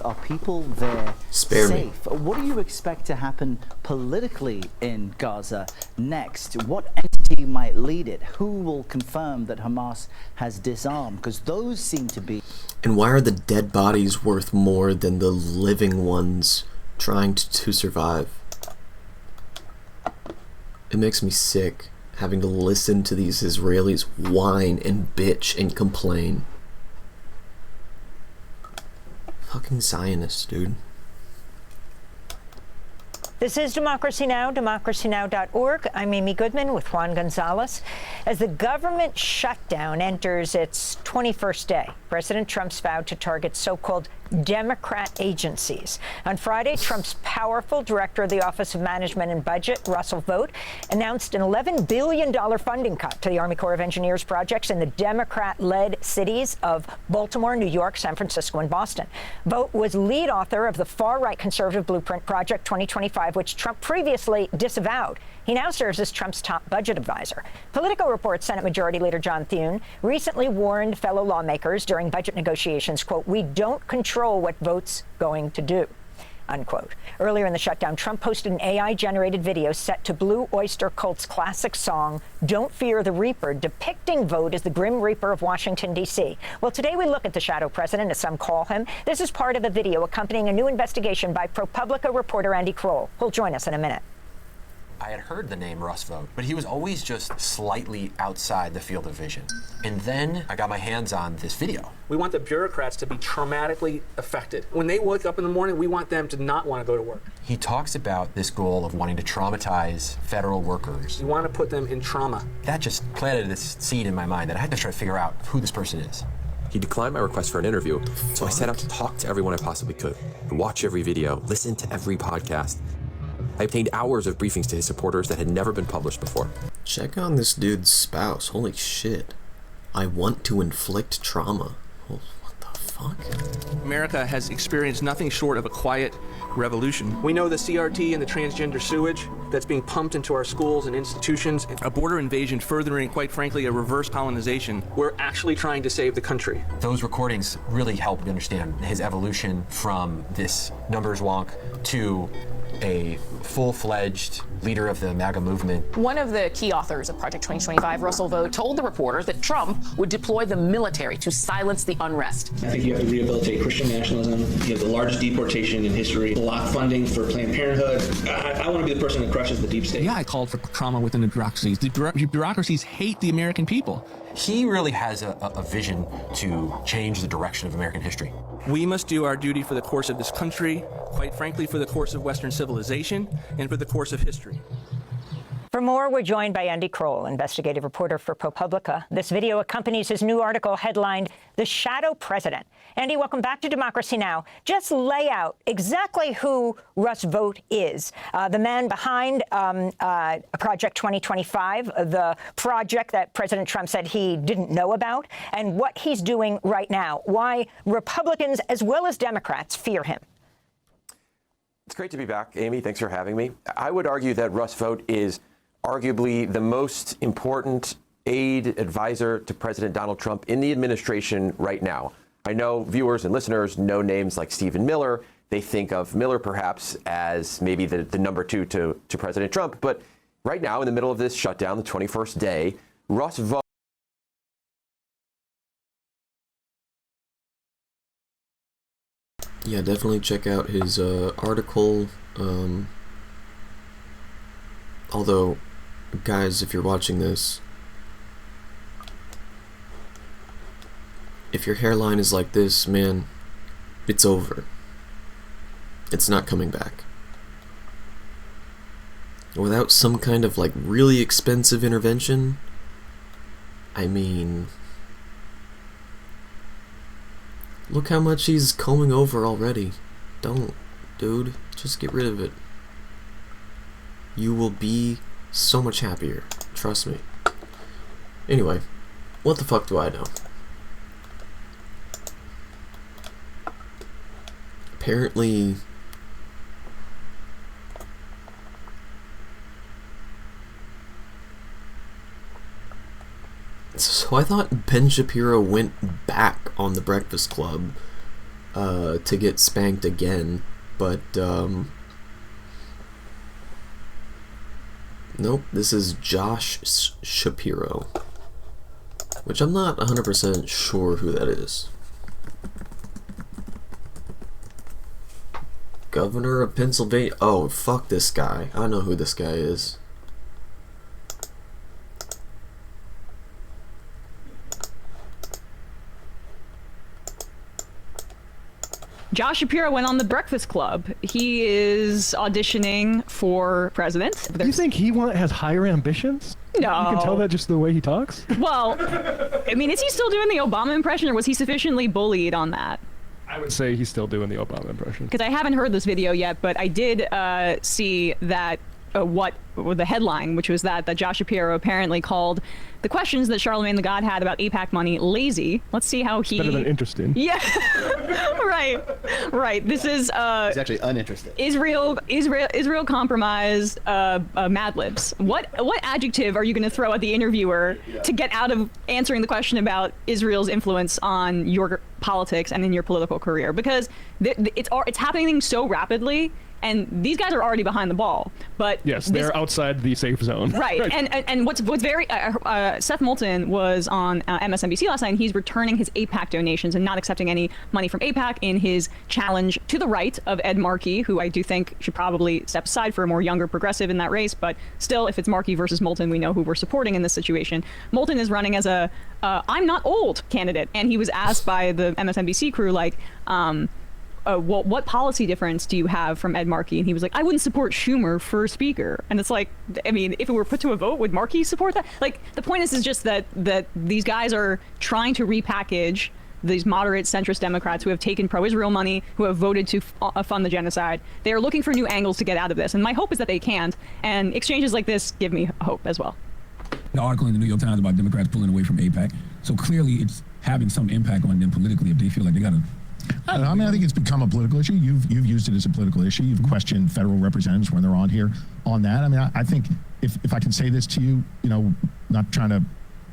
Are people there safe? Me. What do you expect to happen politically in Gaza next? What entity might lead it? Who will confirm that Hamas has disarmed? Because those seem to be... And why are the dead bodies worth more than the living ones trying to survive? It makes me sick having to listen to these Israelis whine and bitch and complain. Fucking Zionists, dude. This is Democracy Now!, democracynow.org. I'm Amy Goodman with Juan Gonzalez. As the government shutdown enters its 21st day, President Trump's vowed to target so-called Democrat agencies. On Friday, Trump's powerful director of the Office of Management and Budget, Russell Vought, announced an $11 billion funding cut to the Army Corps of Engineers projects in the Democrat-led cities of Baltimore, New York, San Francisco, and Boston. Vought was lead author of the far-right conservative blueprint Project 2025, which Trump previously disavowed. He now serves as Trump's top budget advisor. Politico reports Senate Majority Leader John Thune recently warned fellow lawmakers during budget negotiations, quote, "We don't control what Vought's going to do," unquote. Earlier in the shutdown, Trump posted an AI-generated video set to Blue Oyster Cult's classic song, "Don't Fear the Reaper," depicting Vought as the Grim Reaper of Washington, D.C. Well, today we look at the shadow president, as some call him. This is part of a video accompanying a new investigation by ProPublica reporter Andy Kroll, who'll join us in a minute. I had heard the name Russ Vought, but he was always just slightly outside the field of vision. And then I got my hands on this video. We want the bureaucrats to be traumatically affected. When they wake up in the morning, we want them to not want to go to work. He talks about this goal of wanting to traumatize federal workers. We want to put them in trauma. That just planted this seed in my mind that I had to try to figure out who this person is. He declined my request for an interview, so I set out to talk to everyone I possibly could, watch every video, listen to every podcast. I obtained hours of briefings to his supporters that had never been published before. Check on this dude's spouse. Holy shit. I want to inflict trauma. Oh, what the fuck? America has experienced nothing short of a quiet revolution. We know the CRT and the transgender sewage that's being pumped into our schools and institutions, a border invasion furthering, quite frankly, a reverse colonization. We're actually trying to save the country. Those recordings really helped me understand his evolution from this numbers wonk to a full-fledged leader of the MAGA movement. One of the key authors of Project 2025, Russell Vought, told the reporter that Trump would deploy the military to silence the unrest. I think you have to rehabilitate Christian nationalism. You have the largest deportation in history, block funding for Planned Parenthood. I want to be the person that crushes the deep state. Yeah, I called for trauma within the bureaucracies. The bureaucracies hate the American people. He really has a vision to change the direction of American history. We must do our duty for the course of this country, quite frankly, for the course of Western civilization, and for the course of history. For more, we're joined by Andy Kroll, investigative reporter for ProPublica. This video accompanies his new article headlined, "The Shadow President." Andy, welcome back to Democracy Now! Just lay out exactly who Russ Vought is, the man behind Project 2025, the project that President Trump said he didn't know about, and what he's doing right now, why Republicans as well as Democrats fear him. It's great to be back, Amy. Thanks for having me. I would argue that Russ Vought is arguably the most important aide advisor to President Donald Trump in the administration right now. I know viewers and listeners know names like Stephen Miller. They think of Miller perhaps as maybe the number two to President Trump. But right now, in the middle of this shutdown, the 21st day, Russ Vought Yeah, definitely check out his article. Although, guys, if you're watching this, if your hairline is like this, man, it's over. It's not coming back. Without some kind of, like, really expensive intervention, I mean, look how much he's combing over already. Don't, dude. Just get rid of it. You will be so much happier. Trust me. Anyway, what the fuck do I know? Apparently, so I thought Ben Shapiro went back on The Breakfast Club to get spanked again, but nope, this is Josh Shapiro, which I'm not 100% sure who that is. Governor of Pennsylvania. Oh, fuck this guy. I know who this guy is. Josh Shapiro went on The Breakfast Club. He is auditioning for president. Do you think he has higher ambitions? No. You can tell that just the way he talks? Well, I mean, is he still doing the Obama impression, or was he sufficiently bullied on that? I would say he's still doing the Obama impression. Because I haven't heard this video yet, but I did see that what the headline, which was that Josh Shapiro apparently called the questions that Charlemagne the God had about AIPAC money lazy. Let's see how he... Better than interesting. Yeah, right. This is... He's actually uninterested. Israel compromise Mad Libs. What adjective are you going to throw at the interviewer to get out of answering the question about Israel's influence on your politics and in your political career? Because it's happening so rapidly, and these guys are already behind the ball. But yes, they're outside the safe zone. Right. And what's very Seth Moulton was on MSNBC last night, and he's returning his AIPAC donations and not accepting any money from AIPAC in his challenge to the right of Ed Markey, who I do think should probably step aside for a more younger progressive in that race. But still, if it's Markey versus Moulton, we know who we're supporting in this situation. Moulton is running as a I'm not old candidate, and he was asked by the MSNBC crew, like, what policy difference do you have from Ed Markey? And he was like, I wouldn't support Schumer for speaker. And it's like, I mean, if it were put to a vote, would Markey support that? Like, the point is just that these guys are trying to repackage these moderate centrist Democrats who have taken pro-Israel money, who have voted to fund the genocide. They are looking for new angles to get out of this. And my hope is that they can't. And exchanges like this give me hope as well. An article in the New York Times about Democrats pulling away from AIPAC. So clearly it's having some impact on them politically if they feel like they got to... I don't know. I mean, I think it's become a political issue. You've used it as a political issue. You've questioned federal representatives when they're on here on that. I mean, I think if I can say this to you, not trying to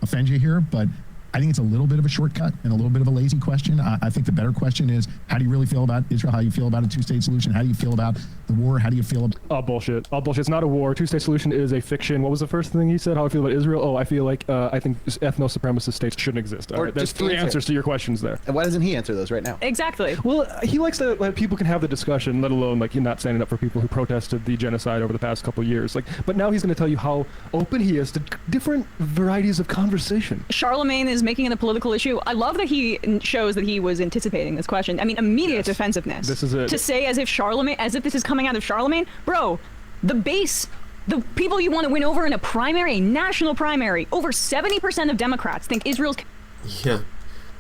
offend you here, but I think it's a little bit of a shortcut and a little bit of a lazy question. I think the better question is, how do you really feel about Israel? How do you feel about a two-state solution? How do you feel about the war? How do you feel about... All bullshit. All bullshit. It's not a war. Two-state solution is a fiction. What was the first thing he said? How I feel about Israel? Oh, I feel like I think ethno-supremacist states shouldn't exist. All right, there's three answers to your questions there. And why doesn't he answer those right now? Exactly. Well, he likes to let people can have the discussion, let alone like not standing up for people who protested the genocide over the past couple of years. Like, but now he's going to tell you how open he is to different varieties of conversation. Charlemagne is making it a political issue. I love that he shows that he was anticipating this question. I mean, immediate defensiveness. This is it. To say as if this is coming out of Charlemagne, bro. The base, the people you want to win over in a primary, a national primary, over 70% of Democrats think Israel's... Yeah,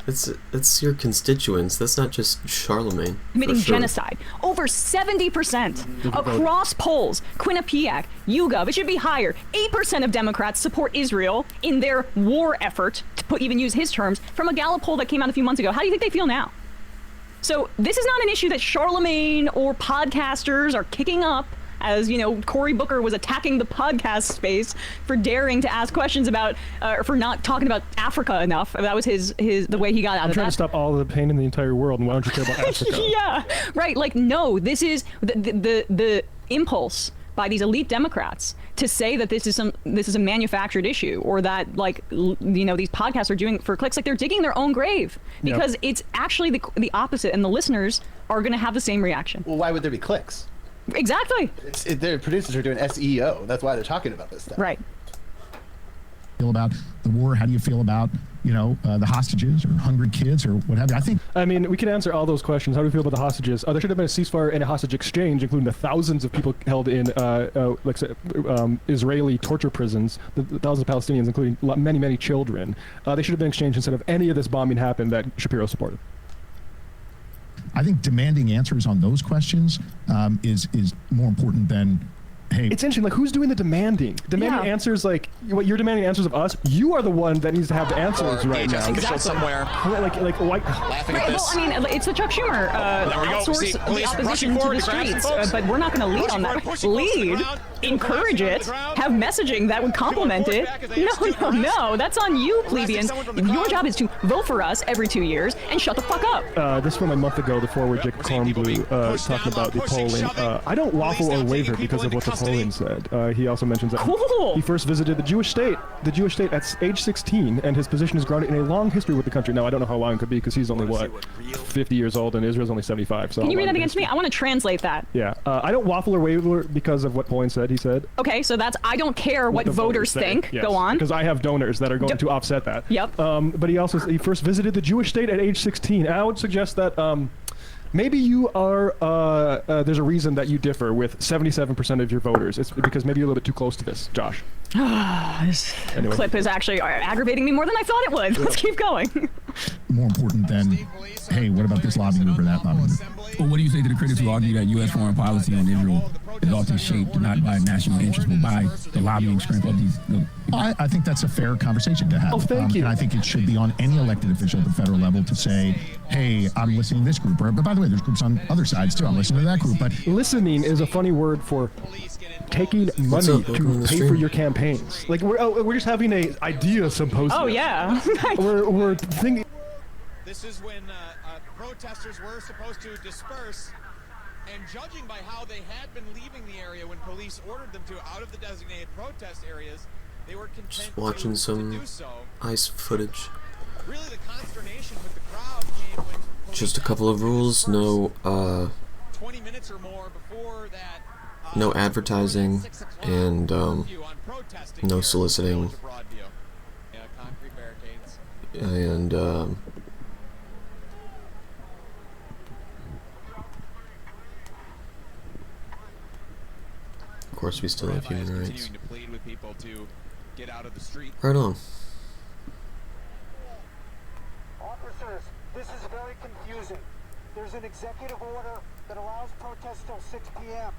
it's your constituents. That's not just Charlemagne. Committing genocide. Over 70% across polls. Quinnipiac, YouGov, it should be higher. 8% of Democrats support Israel in their war effort, to even use his terms, from a Gallup poll that came out a few months ago. How do you think they feel now? So this is not an issue that Charlemagne or podcasters are kicking up. As you know, Cory Booker was attacking the podcast space for daring to ask questions about, for not talking about Africa enough. That was the way he got out of that. I'm trying to stop all the pain in the entire world, and why don't you care about Africa? Yeah, right. Like, no, this is the impulse by these elite Democrats to say that this is a manufactured issue, or that these podcasts are doing for clicks. Like, they're digging their own grave, because it's actually the opposite, and the listeners are going to have the same reaction. Well, why would there be clicks? Exactly. Their producers are doing SEO. That's why they're talking about this stuff. Right. Feel about the war? How do you feel about the hostages or hungry kids or what have you? I mean, we can answer all those questions. How do we feel about the hostages? There should have been a ceasefire and a hostage exchange, including the thousands of people held in Israeli torture prisons, the thousands of Palestinians, including many, many children. They should have been exchanged instead of any of this bombing happened that Shapiro supported. I think demanding answers on those questions is more important than, hey. It's interesting, like, who's doing the demanding? Demanding answers, like, what you're demanding answers of us? You are the one that needs to have the answers right now. Exactly. Somewhere. Like, laughing at this. Well, I mean, it's the Chuck Schumer outsource the opposition to the streets, but we're not going to lead on that. Lead, encourage it, have messaging that would complement it. No, that's on you, plebeians. Your job is to vote for us every 2 years and shut the fuck up. This from a month ago, the forward Jacob Kornblue talking about the polling. I don't waffle or waver because of what the polling said. He also mentions that he first visited the Jewish state at age 16, and his position is grounded in a long history with the country. Now, I don't know how long it could be, because he's only, 50 years old, and Israel's only 75. So can you read that against me? I want to translate that. Yeah. I don't waffle or waver because of what polling said, he said. Okay, so that's, I don't care what voters think. Yes, go on. Because I have donors that are going to offset that. Yep. But he first visited the Jewish state at age 16. And I would suggest that maybe you are, there's a reason that you differ with 77% of your voters. It's because maybe you're a little bit too close to this, Josh. This clip is actually aggravating me more than I thought it would. Let's keep going. More important than, hey, what about this lobbying group or that lobbying group? Well, what do you say to the critics who argue that U.S. foreign policy on Israel is often shaped not by national interest, but by the lobbying strength of these? I think that's a fair conversation to have. Oh, thank you. And I think it should be on any elected official at the federal level to say, hey, I'm listening to this group. But by the way, there's groups on other sides too. I'm listening to that group. But listening is a funny word for taking money to pay for your campaigns. Like we're just having a idea symposium. Oh yeah. we're thinking. This is when protesters were supposed to disperse, and judging by how they had been leaving the area when police ordered them to out of the designated protest areas, they were content just watching some to do so. ice footage. Really, the consternation with the crowd came when Just a couple of rules: no 20 minutes or more before that. No advertising and no soliciting. And of course, we still have human rights. Right on. Officers, this is very confusing. There's an executive order that allows protests till 6 p.m.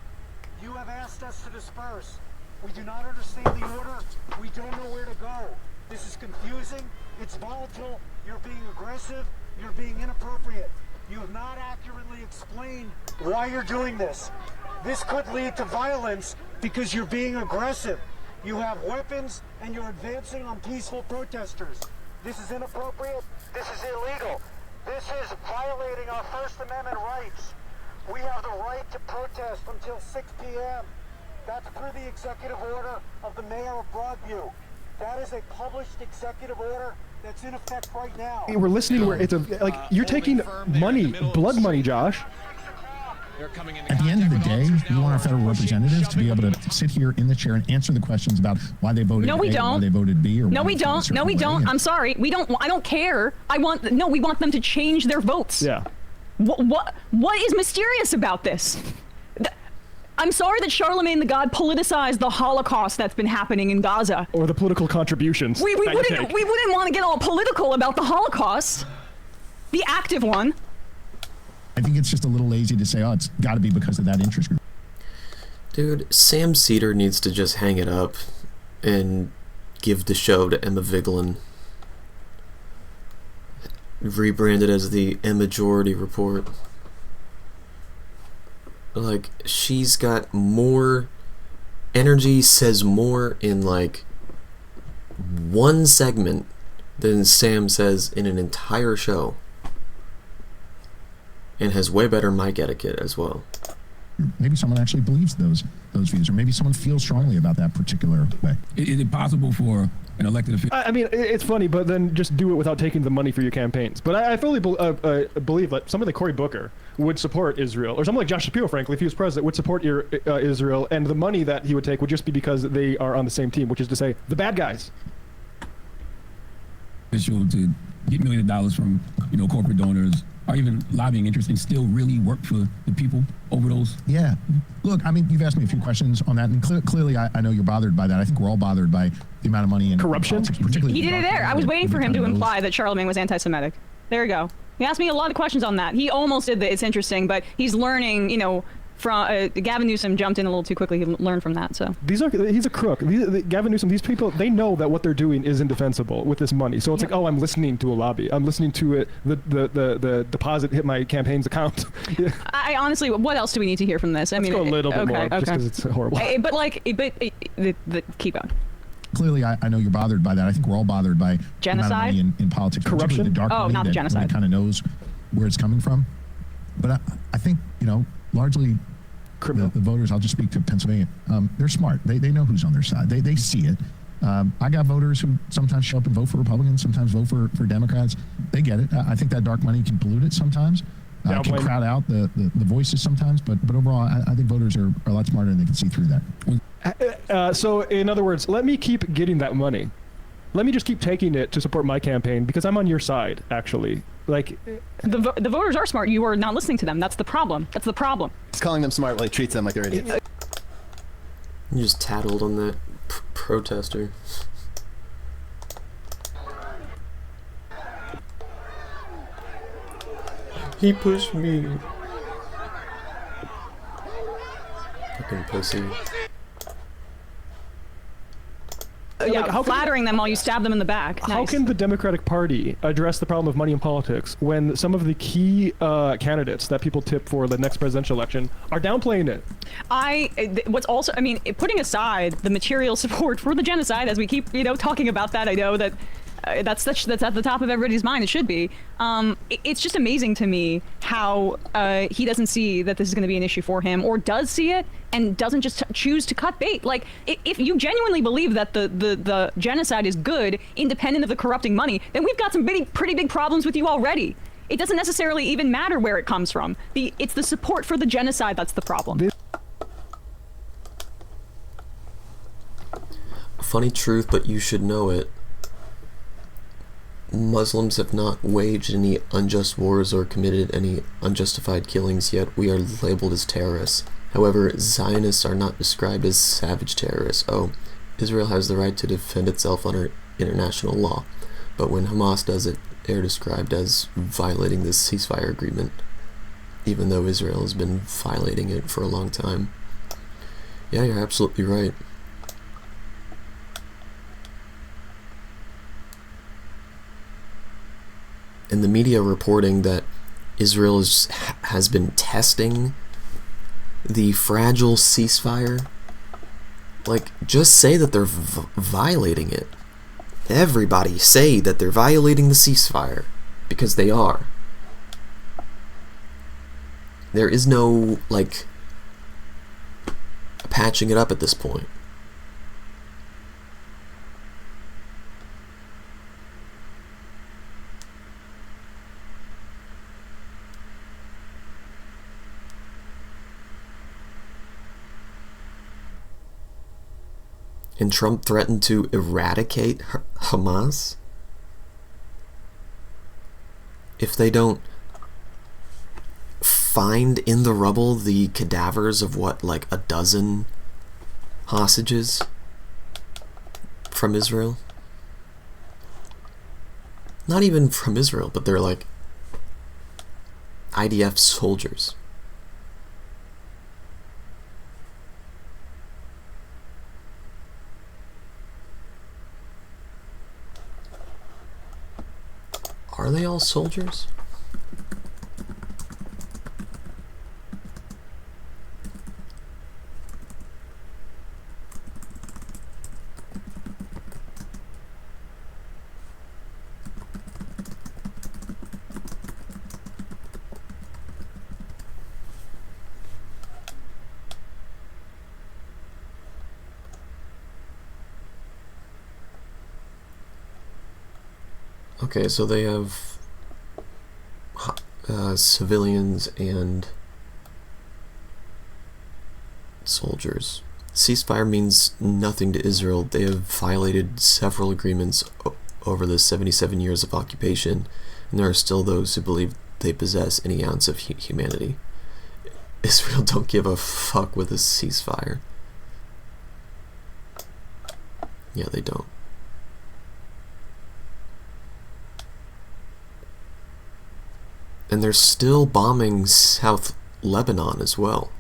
You have asked us to disperse. We do not understand the order. We don't know where to go. This is confusing. It's volatile. You're being aggressive. You're being inappropriate. You have not accurately explained why you're doing this. This could lead to violence because you're being aggressive. You have weapons and you're advancing on peaceful protesters. This is inappropriate. This is illegal. This is violating our First Amendment rights. We have the right to protest until 6 p.m. That's per the executive order of the mayor of Broadview. That is a published executive order that's in effect right now. We're listening where it's like you're taking money, blood money, Josh. At the end of the day, we want our federal representatives to be able to sit here in the chair and answer the questions about why they voted No, we A, don't. why they voted B, or no, why we they voted a don't. certain No, we way. don't. I'm sorry. We don't. I don't care. We want them to change their votes. Yeah. What is mysterious about this? I'm sorry that Charlemagne the God politicized the Holocaust that's been happening in Gaza. Or the political contributions. We wouldn't want to get all political about the Holocaust, the active one. I think it's just a little lazy to say, oh, it's got to be because of that interest group. Dude, Sam Cedar needs to just hang it up and give the show to Emma Vigeland. Rebranded as the Majority Report. Like, she's got more energy, says more in like one segment than Sam says in an entire show. And has way better mic etiquette as well. Maybe someone actually believes those views, or maybe someone feels strongly about that particular way. Is it possible for an elected official? I mean, it's funny, but then just do it without taking the money for your campaigns. But I fully believe that somebody like Cory Booker would support Israel, or someone like Josh Shapiro, frankly, if he was president, would support Israel, and the money that he would take would just be because they are on the same team, which is to say, the bad guys. Official to get millions of dollars from corporate donors, or even lobbying interests, and still really work for the people over those? Yeah. Look, I mean, you've asked me a few questions on that, and clearly I know you're bothered by that. I think we're all bothered by the amount of money and corruption. Particularly He did it there. I was waiting for him to imply that Charlemagne was anti-Semitic. There you go. He asked me a lot of questions on that. He almost did that. It's interesting, but he's learning, from Gavin Newsom jumped in a little too quickly. He learned from that. So he's a crook. Gavin Newsom, these people, they know that what they're doing is indefensible with this money. So it's like, oh, I'm listening to a lobby. I'm listening to it. The deposit hit my campaign's account. I honestly, what else do we need to hear from this? Let's go a little bit more, just because it's horrible. Keep going. Clearly, I know you're bothered by that. I think we're all bothered by genocide, the amount of money in politics, corruption. The dark money not the genocide. Really kind of knows where it's coming from. But I think largely the voters. I'll just speak to Pennsylvania. They're smart. They know who's on their side. They see it. I got voters who sometimes show up and vote for Republicans, sometimes vote for Democrats. They get it. I think that dark money can pollute it sometimes. Can crowd out the voices sometimes. But overall, I think voters are a lot smarter and they can see through that. So in other words, let me keep getting that money. Let me just keep taking it to support my campaign because I'm on your side, actually. Like, the voters are smart. You are not listening to them. That's the problem. That's the problem. He's calling them smart, like treats them like they're idiots. You just tattled on that protester. He pushed me. Fucking pussy. Yeah, like, how flattering them while you stab them in the back. How Nice. can the Democratic Party address the problem of money in politics when some of the key candidates that people tip for the next presidential election are downplaying it? What's also, I mean, putting aside the material support for the genocide, as we keep, talking about that, I know that that's at the top of everybody's mind. It should be. It's just amazing to me how he doesn't see that this is going to be an issue for him, or does see it and doesn't just choose to cut bait. Like, if you genuinely believe that the genocide is good, independent of the corrupting money, then we've got some pretty big problems with you already. It doesn't necessarily even matter where it comes from. It's the support for the genocide that's the problem. Funny truth, but you should know it. Muslims have not waged any unjust wars or committed any unjustified killings, yet we are labeled as terrorists. However, Zionists are not described as savage terrorists. Oh, Israel has the right to defend itself under international law, but when Hamas does it, they're described as violating this ceasefire agreement, even though Israel has been violating it for a long time. Yeah, you're absolutely right. And the media reporting that Israel has been testing the fragile ceasefire, like, just say that they're violating it. Everybody say that they're violating the ceasefire, because they are. There is no, like, patching it up at this point. And Trump threatened to eradicate Hamas if they don't find in the rubble the cadavers of like a dozen hostages from Israel. Not even from Israel, but they're like IDF soldiers. Are they all soldiers? Okay, so they have civilians and soldiers. Ceasefire means nothing to Israel. They have violated several agreements over the 77 years of occupation, and there are still those who believe they possess any ounce of humanity. Israel don't give a fuck with a ceasefire. Yeah, they don't. And they're still bombing South Lebanon as well.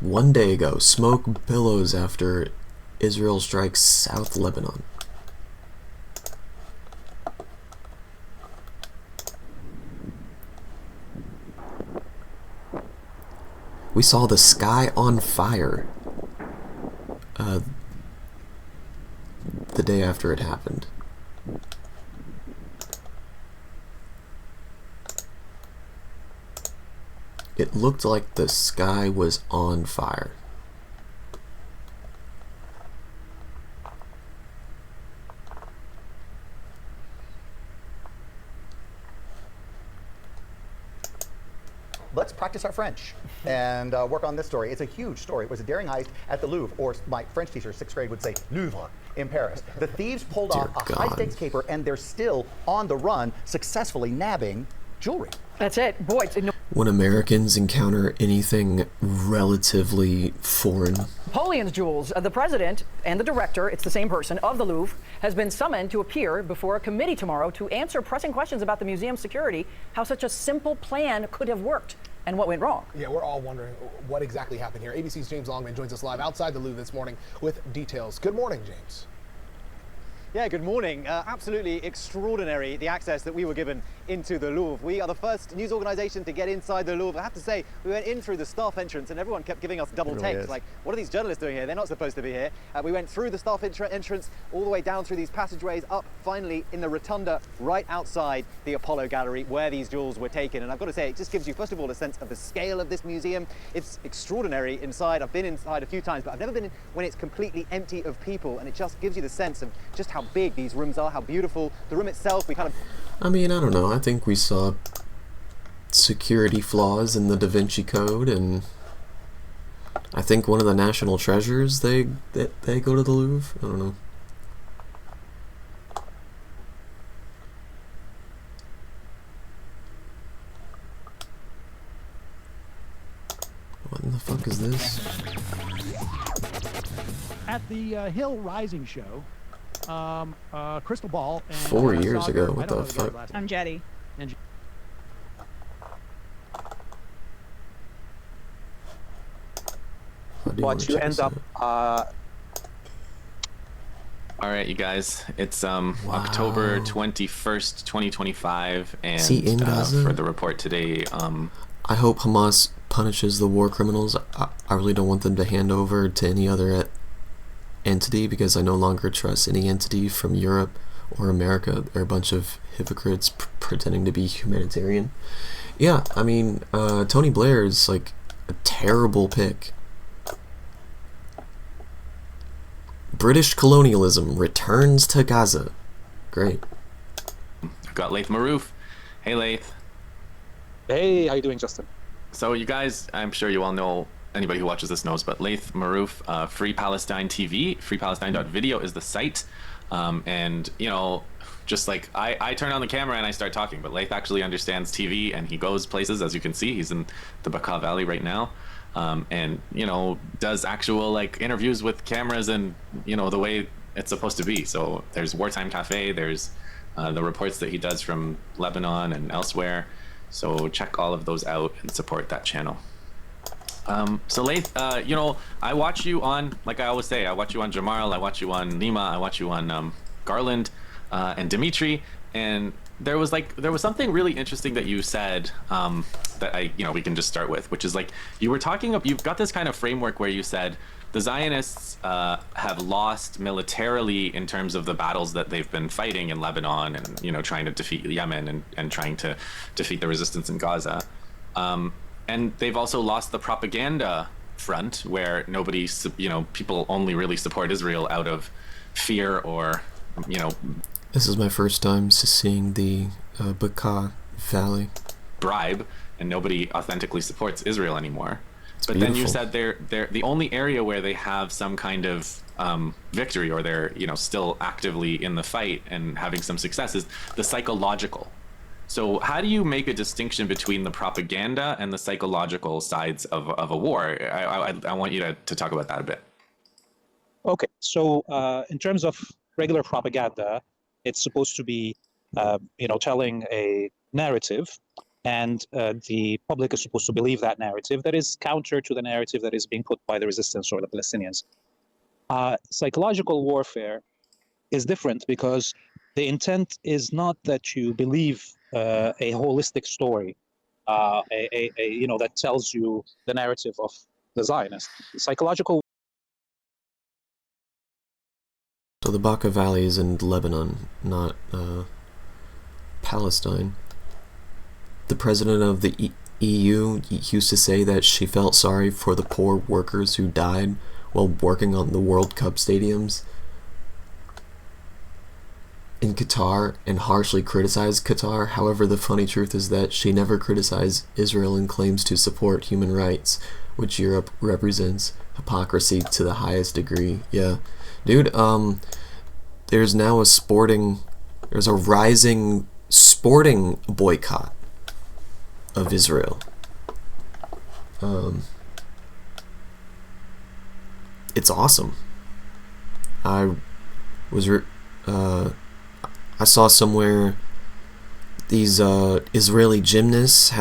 One day ago, smoke billows after Israel strikes South Lebanon. We saw the sky on fire the day after it happened. It looked like the sky was on fire. Let's practice our French and work on this story. It's a huge story. It was a daring heist at the Louvre, or my French teacher, 6th grade, would say Louvre in Paris. The thieves pulled off a high-stakes caper, and they're still on the run, successfully nabbing jewelry. That's it. Boy, When Americans encounter anything relatively foreign, Napoleon's jewels. The president and the director, it's the same person, of the Louvre, has been summoned to appear before a committee tomorrow to answer pressing questions about the museum's security, how such a simple plan could have worked, and what went wrong. Yeah, we're all wondering what exactly happened here. ABC's James Longman joins us live outside the Louvre this morning with details. Good morning, James. Yeah, good morning. Absolutely extraordinary, the access that we were given into the Louvre. We are the first news organisation to get inside the Louvre. I have to say, we went in through the staff entrance and everyone kept giving us double takes. Like, what are these journalists doing here? They're not supposed to be here. We went through the staff entrance, all the way down through these passageways, up finally in the rotunda right outside the Apollo Gallery where these jewels were taken. And I've got to say, it just gives you, first of all, a sense of the scale of this museum. It's extraordinary inside. I've been inside a few times, but I've never been in when it's completely empty of people. And it just gives you the sense of just how big these rooms are, how beautiful. The room itself, we kind of... I mean, I don't know. I think we saw security flaws in the Da Vinci Code, and I think one of the national treasures, they go to the Louvre. I don't know. What in the fuck is this? At the Hill Rising show, Crystal Ball and 4 years ago, what the fuck? I'm Jetty. And But you end up all right, you guys, it's October 21st, 2025, and See, in Gaza? for the report today, I hope Hamas punishes the war criminals. I really don't want them to hand over to any other entity, because I no longer trust any entity from Europe or America. They're a bunch of hypocrites pretending to be humanitarian. Yeah, I mean, Tony Blair is like a terrible pick. British colonialism returns to Gaza. Great. I've got Laith Marouf. Hey, Laith. Hey, how you doing, Justin? So you guys, I'm sure you all know, anybody who watches this knows, but Laith Marouf, Free Palestine TV, freepalestine.video is the site. And, you know, just like I turn on the camera and I start talking, but Laith actually understands TV and he goes places, as you can see. He's in the Bekaa Valley right now. And, you know, does actual like interviews with cameras and, you know, the way it's supposed to be. So there's Wartime Cafe, there's the reports that he does from Lebanon and elsewhere. So check all of those out and support that channel. So Laith, you know, I watch you on, like I always say, I watch you on Jamal, I watch you on Nima, I watch you on Garland and Dimitri, and there was something really interesting that you said that we can just start with, which is like you were talking of, you've got this kind of framework where you said the Zionists have lost militarily in terms of the battles that they've been fighting in Lebanon and, you know, trying to defeat Yemen and trying to defeat the resistance in Gaza. And they've also lost the propaganda front where nobody, you know, people only really support Israel out of fear or, you know. This is my first time seeing the Bekaa Valley. Bribe, and nobody authentically supports Israel anymore. But beautiful. Then you said they're the only area where they have some kind of victory, or they're, you know, still actively in the fight and having some success, is the psychological. So how do you make a distinction between the propaganda and the psychological sides of a war? I want you to talk about that a bit. Okay, so in terms of regular propaganda, it's supposed to be, you know, telling a narrative, and the public is supposed to believe that narrative that is counter to the narrative that is being put by the resistance or the Palestinians. Psychological warfare is different because the intent is not that you believe a holistic story, you know, that tells you the narrative of the Zionists. Psychological. So the Bekaa Valley is in Lebanon, not Palestine. The president of the EU used to say that she felt sorry for the poor workers who died while working on the World Cup stadiums. in Qatar and harshly criticized Qatar. However, the funny truth is that she never criticized Israel and claims to support human rights, which Europe represents hypocrisy to the highest degree. Yeah. Dude, there's now there's a rising sporting boycott of Israel. It's awesome. I saw somewhere these Israeli gymnasts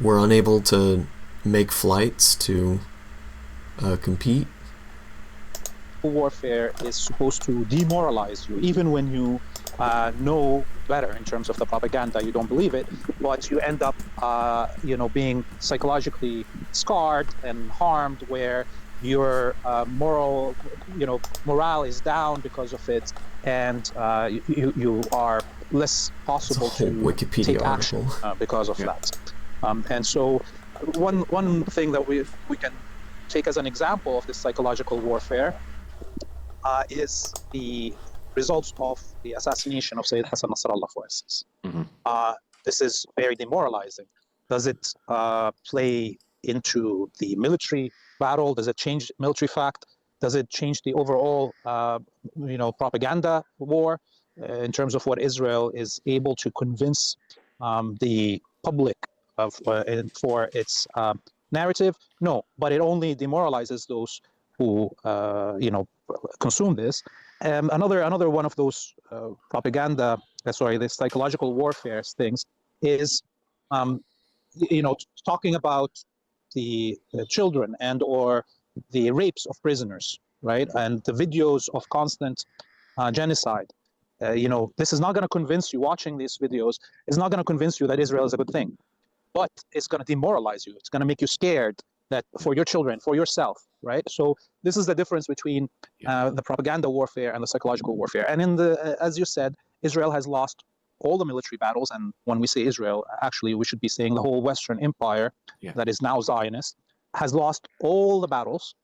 were unable to make flights to compete. Warfare is supposed to demoralize you, even when you know better in terms of the propaganda. You don't believe it, but you end up, being psychologically scarred and harmed, where your morale is down because of it, and you are less possible to Wikipedia take action because of that. And so, one thing that we can take as an example of this psychological warfare is the results of the assassination of Sayyid Hassan Nasrallah, for instance. This is very demoralizing. Does it play into the military battle? Does it change military fact? Does it change the overall, propaganda war in terms of what Israel is able to convince the public of for its narrative? No, but it only demoralizes those who consume this. Another one of those the psychological warfare things is, talking about the children and or the rapes of prisoners, right? And the videos of constant genocide. This is not going to convince you. Watching these videos is not going to convince you that Israel is a good thing, but it's going to demoralize you. It's going to make you scared that for your children, for yourself, right? So this is the difference between the propaganda warfare and the psychological warfare. And as you said, Israel has lost all the military battles. And when we say Israel, actually, we should be saying the whole Western Empire that is now Zionist has lost all the battles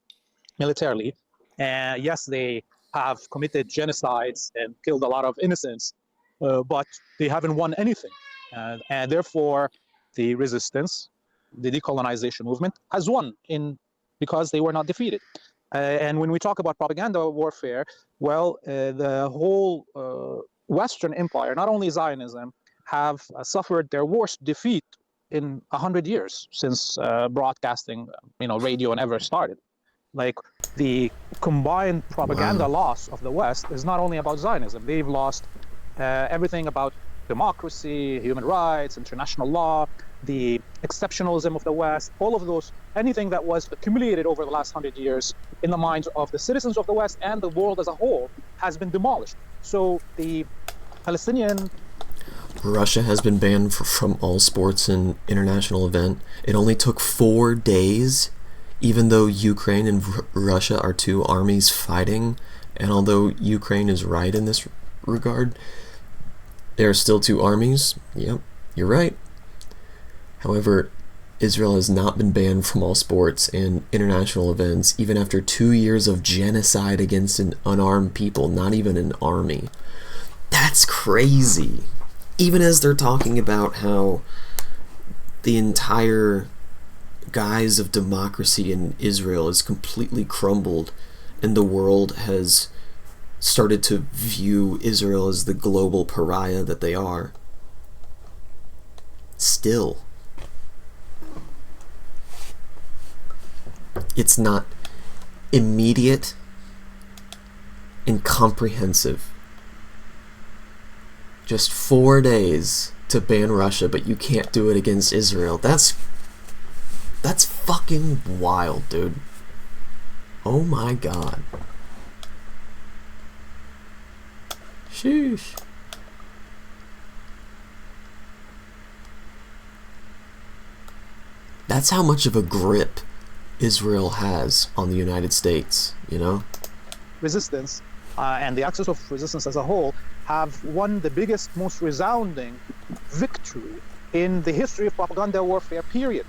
militarily. And yes, they have committed genocides and killed a lot of innocents, but they haven't won anything. And therefore, the resistance, the decolonization movement, has won because they were not defeated. And when we talk about propaganda warfare, well, the whole Western Empire, not only Zionism, have suffered their worst defeat in 100 years since broadcasting, radio and ever started. Like, the combined propaganda loss of the West is not only about Zionism. They've lost everything about democracy, human rights, international law, the exceptionalism of the West, all of those, anything that was accumulated over the last 100 years in the minds of the citizens of the West and the world as a whole has been demolished. So the Palestinian... Russia has been banned from all sports and international event. It only took 4 days, even though Ukraine and Russia are two armies fighting, and although Ukraine is right in this regard, there are still two armies. Yep, you're right. However, Israel has not been banned from all sports and international events, even after 2 years of genocide against an unarmed people, not even an army. That's crazy. Even as they're talking about how the entire guise of democracy in Israel is completely crumbled, and the world has started to view Israel as the global pariah that they are. Still, it's not immediate and comprehensive. Just 4 days to ban Russia, but you can't do it against Israel. That's fucking wild, dude. Oh my god. Sheesh. That's how much of a grip Israel has on the United States, Resistance and the axis of resistance as a whole have won the biggest, most resounding victory in the history of propaganda warfare, period.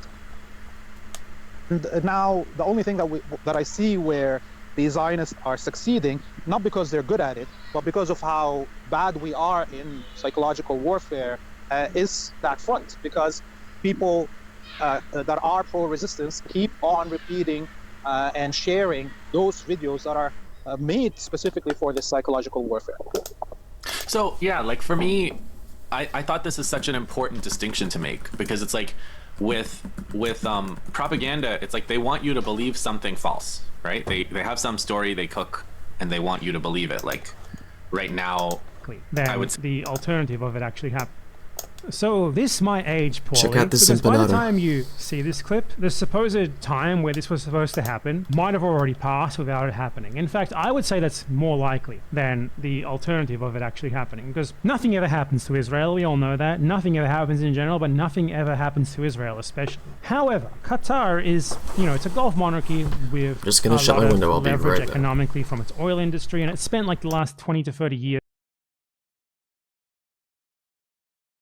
And now the only thing that I see where the Zionists are succeeding, not because they're good at it, but because of how bad we are in psychological warfare, is that front. Because people that are pro-resistance keep on repeating and sharing those videos that are made specifically for this psychological warfare. So yeah, like for me, I thought this is such an important distinction to make, because it's like with propaganda, it's like they want you to believe something false, right? They have some story they cook and they want you to believe it. Like right now, then I would the alternative of it actually happened. So this might age poorly, Check out this because by the empanada. time you see this clip, the supposed time where this was supposed to happen might have already passed without it happening. In fact, I would say that's more likely than the alternative of it actually happening, because nothing ever happens to Israel, we all know that. Nothing ever happens in general, but nothing ever happens to Israel especially. However, Qatar is, it's a Gulf monarchy with Just gonna a shut lot my of window, I'll be leverage right back. economically from its oil industry, and it spent like the last 20 to 30 years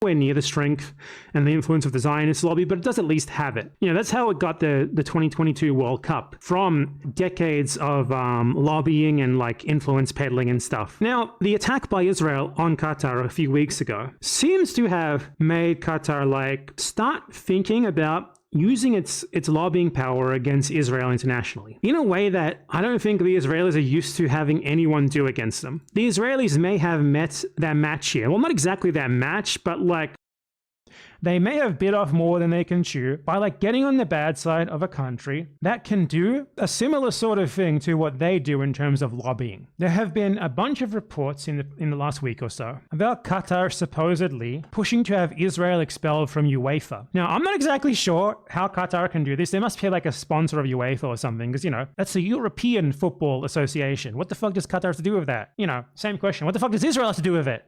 nowhere near the strength and the influence of the Zionist lobby, but it does at least have it. That's how it got the 2022 World Cup, from decades of lobbying and like influence peddling and stuff. Now, the attack by Israel on Qatar a few weeks ago seems to have made Qatar like start thinking about using its lobbying power against Israel internationally in a way that I don't think the Israelis are used to having anyone do against them. The Israelis may have met their match here. Well, not exactly their match, but like they may have bit off more than they can chew by like getting on the bad side of a country that can do a similar sort of thing to what they do in terms of lobbying. There have been a bunch of reports in the last week or so about Qatar supposedly pushing to have Israel expelled from UEFA. Now, I'm not exactly sure how Qatar can do this. They must be like a sponsor of UEFA or something, because, that's the European Football Association. What the fuck does Qatar have to do with that? Same question. What the fuck does Israel have to do with it?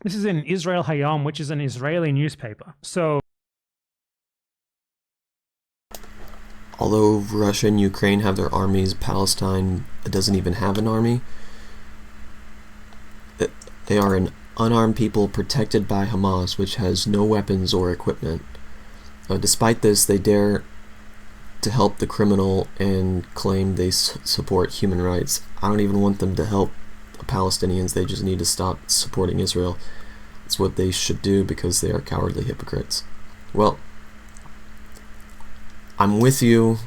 This is in Israel Hayom, which is an Israeli newspaper. So, although Russia and Ukraine have their armies, Palestine doesn't even have an army. They are an unarmed people protected by Hamas, which has no weapons or equipment. Despite this, they dare to help the criminal and claim they support human rights. I don't even want them to help Palestinians. They just need to stop supporting Israel. It's what they should do, because they are cowardly hypocrites. Well, I'm with you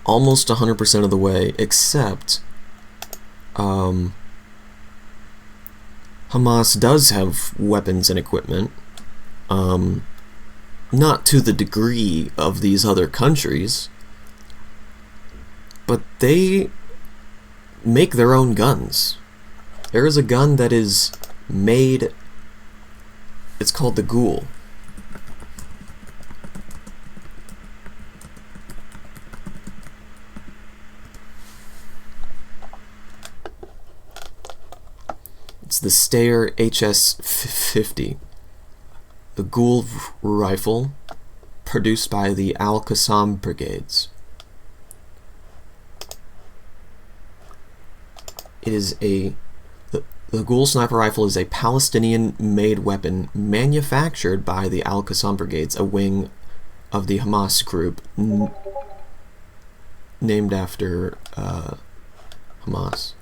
almost 100% of the way, except Hamas does have weapons and equipment, not to the degree of these other countries, but they make their own guns. There is a gun that is made, it's called the Ghoul. It's the Steyr HS-50, the Ghoul rifle produced by the Al-Qassam brigades. It is the Ghoul sniper rifle is a Palestinian-made weapon manufactured by the Al-Qassam brigades, a wing of the Hamas group named after Hamas.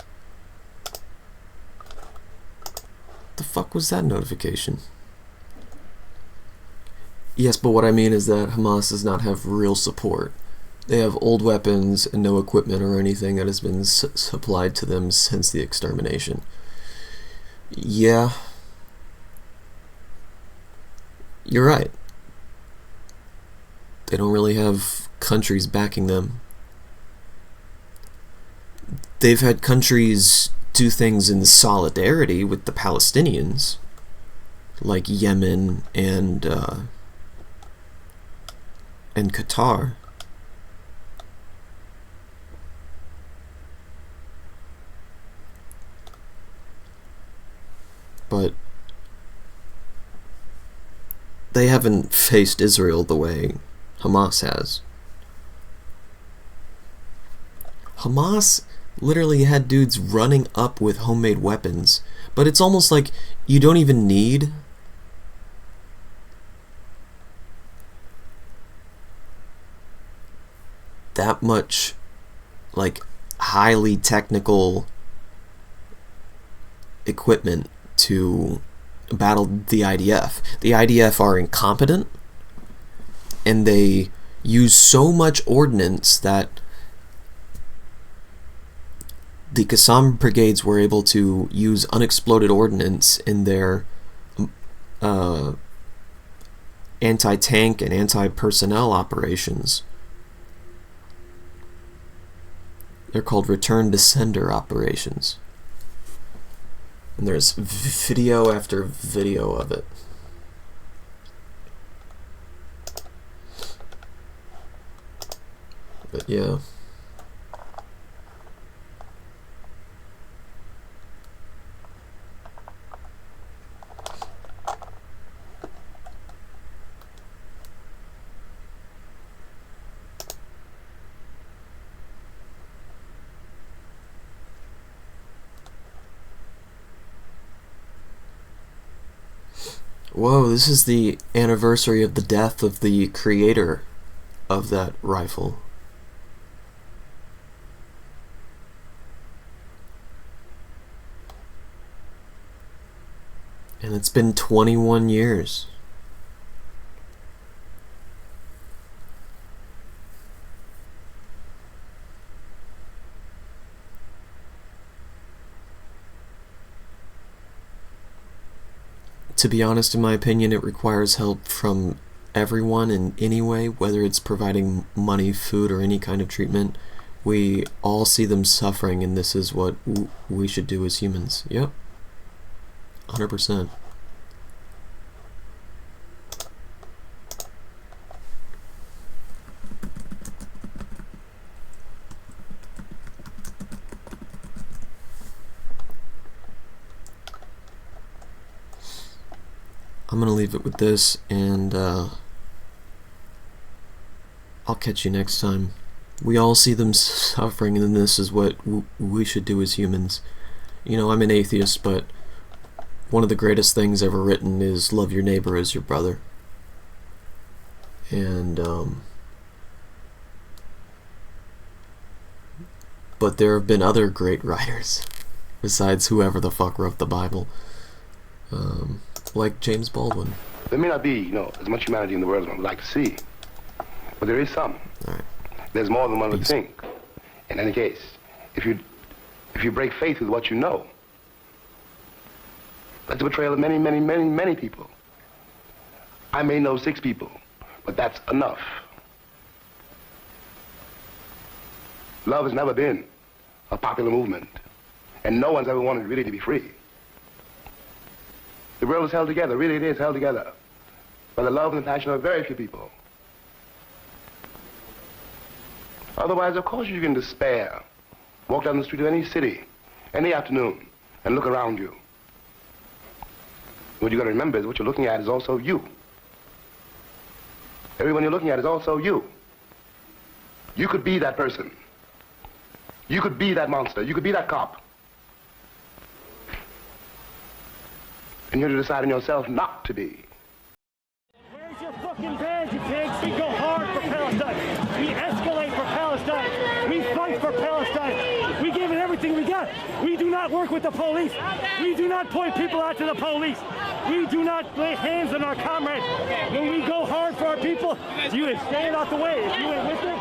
The fuck was that notification? Yes, but what I mean is that Hamas does not have real support. They have old weapons and no equipment or anything that has been supplied to them since the extermination. Yeah. You're right. They don't really have countries backing them. They've had countries do things in solidarity with the Palestinians, like Yemen and Qatar. But they haven't faced Israel the way Hamas has. Hamas literally had dudes running up with homemade weapons, but it's almost like you don't even need that much like highly technical equipment to battle the IDF. The IDF are incompetent, and they use so much ordnance that the Qassam brigades were able to use unexploded ordnance in their anti-tank and anti-personnel operations. They're called return to sender operations. And there's video after video of it. But yeah. Whoa, this is the anniversary of the death of the creator of that rifle. And it's been 21 years. To be honest, in my opinion, it requires help from everyone in any way, whether it's providing money, food, or any kind of treatment. We all see them suffering, and this is what we should do as humans. Yep. 100%. I'm gonna leave it with this, and I'll catch you next time. We all see them suffering, and this is what we should do as humans. You know, I'm an atheist, but one of the greatest things ever written is love your neighbor as your brother. And but there have been other great writers besides whoever the fuck wrote the Bible, like James Baldwin. There may not be, you know, as much humanity in the world as I would like to see, but there is some. All right. There's more than one would think. In any case, if you break faith with what you know, that's a betrayal of many, many, many, many people. I may know 6 people, but that's enough. Love has never been a popular movement, and no one's ever wanted really to be free. The world is held together, really it is held together, by the love and the passion of very few people. Otherwise, of course, you can despair. Walk down the street of any city, any afternoon, and look around you. What you got to remember is what you're looking at is also you. Everyone you're looking at is also you. You could be that person. You could be that monster. You could be that cop. And you have to decide in yourself not to be. Where's your fucking badge, you pigs? We go hard for Palestine. We escalate for Palestine. We fight for Palestine. We give it everything we got. We do not work with the police. We do not point people out to the police. We do not lay hands on our comrades. When we go hard for our people, you stand out the way. If you ain't with it,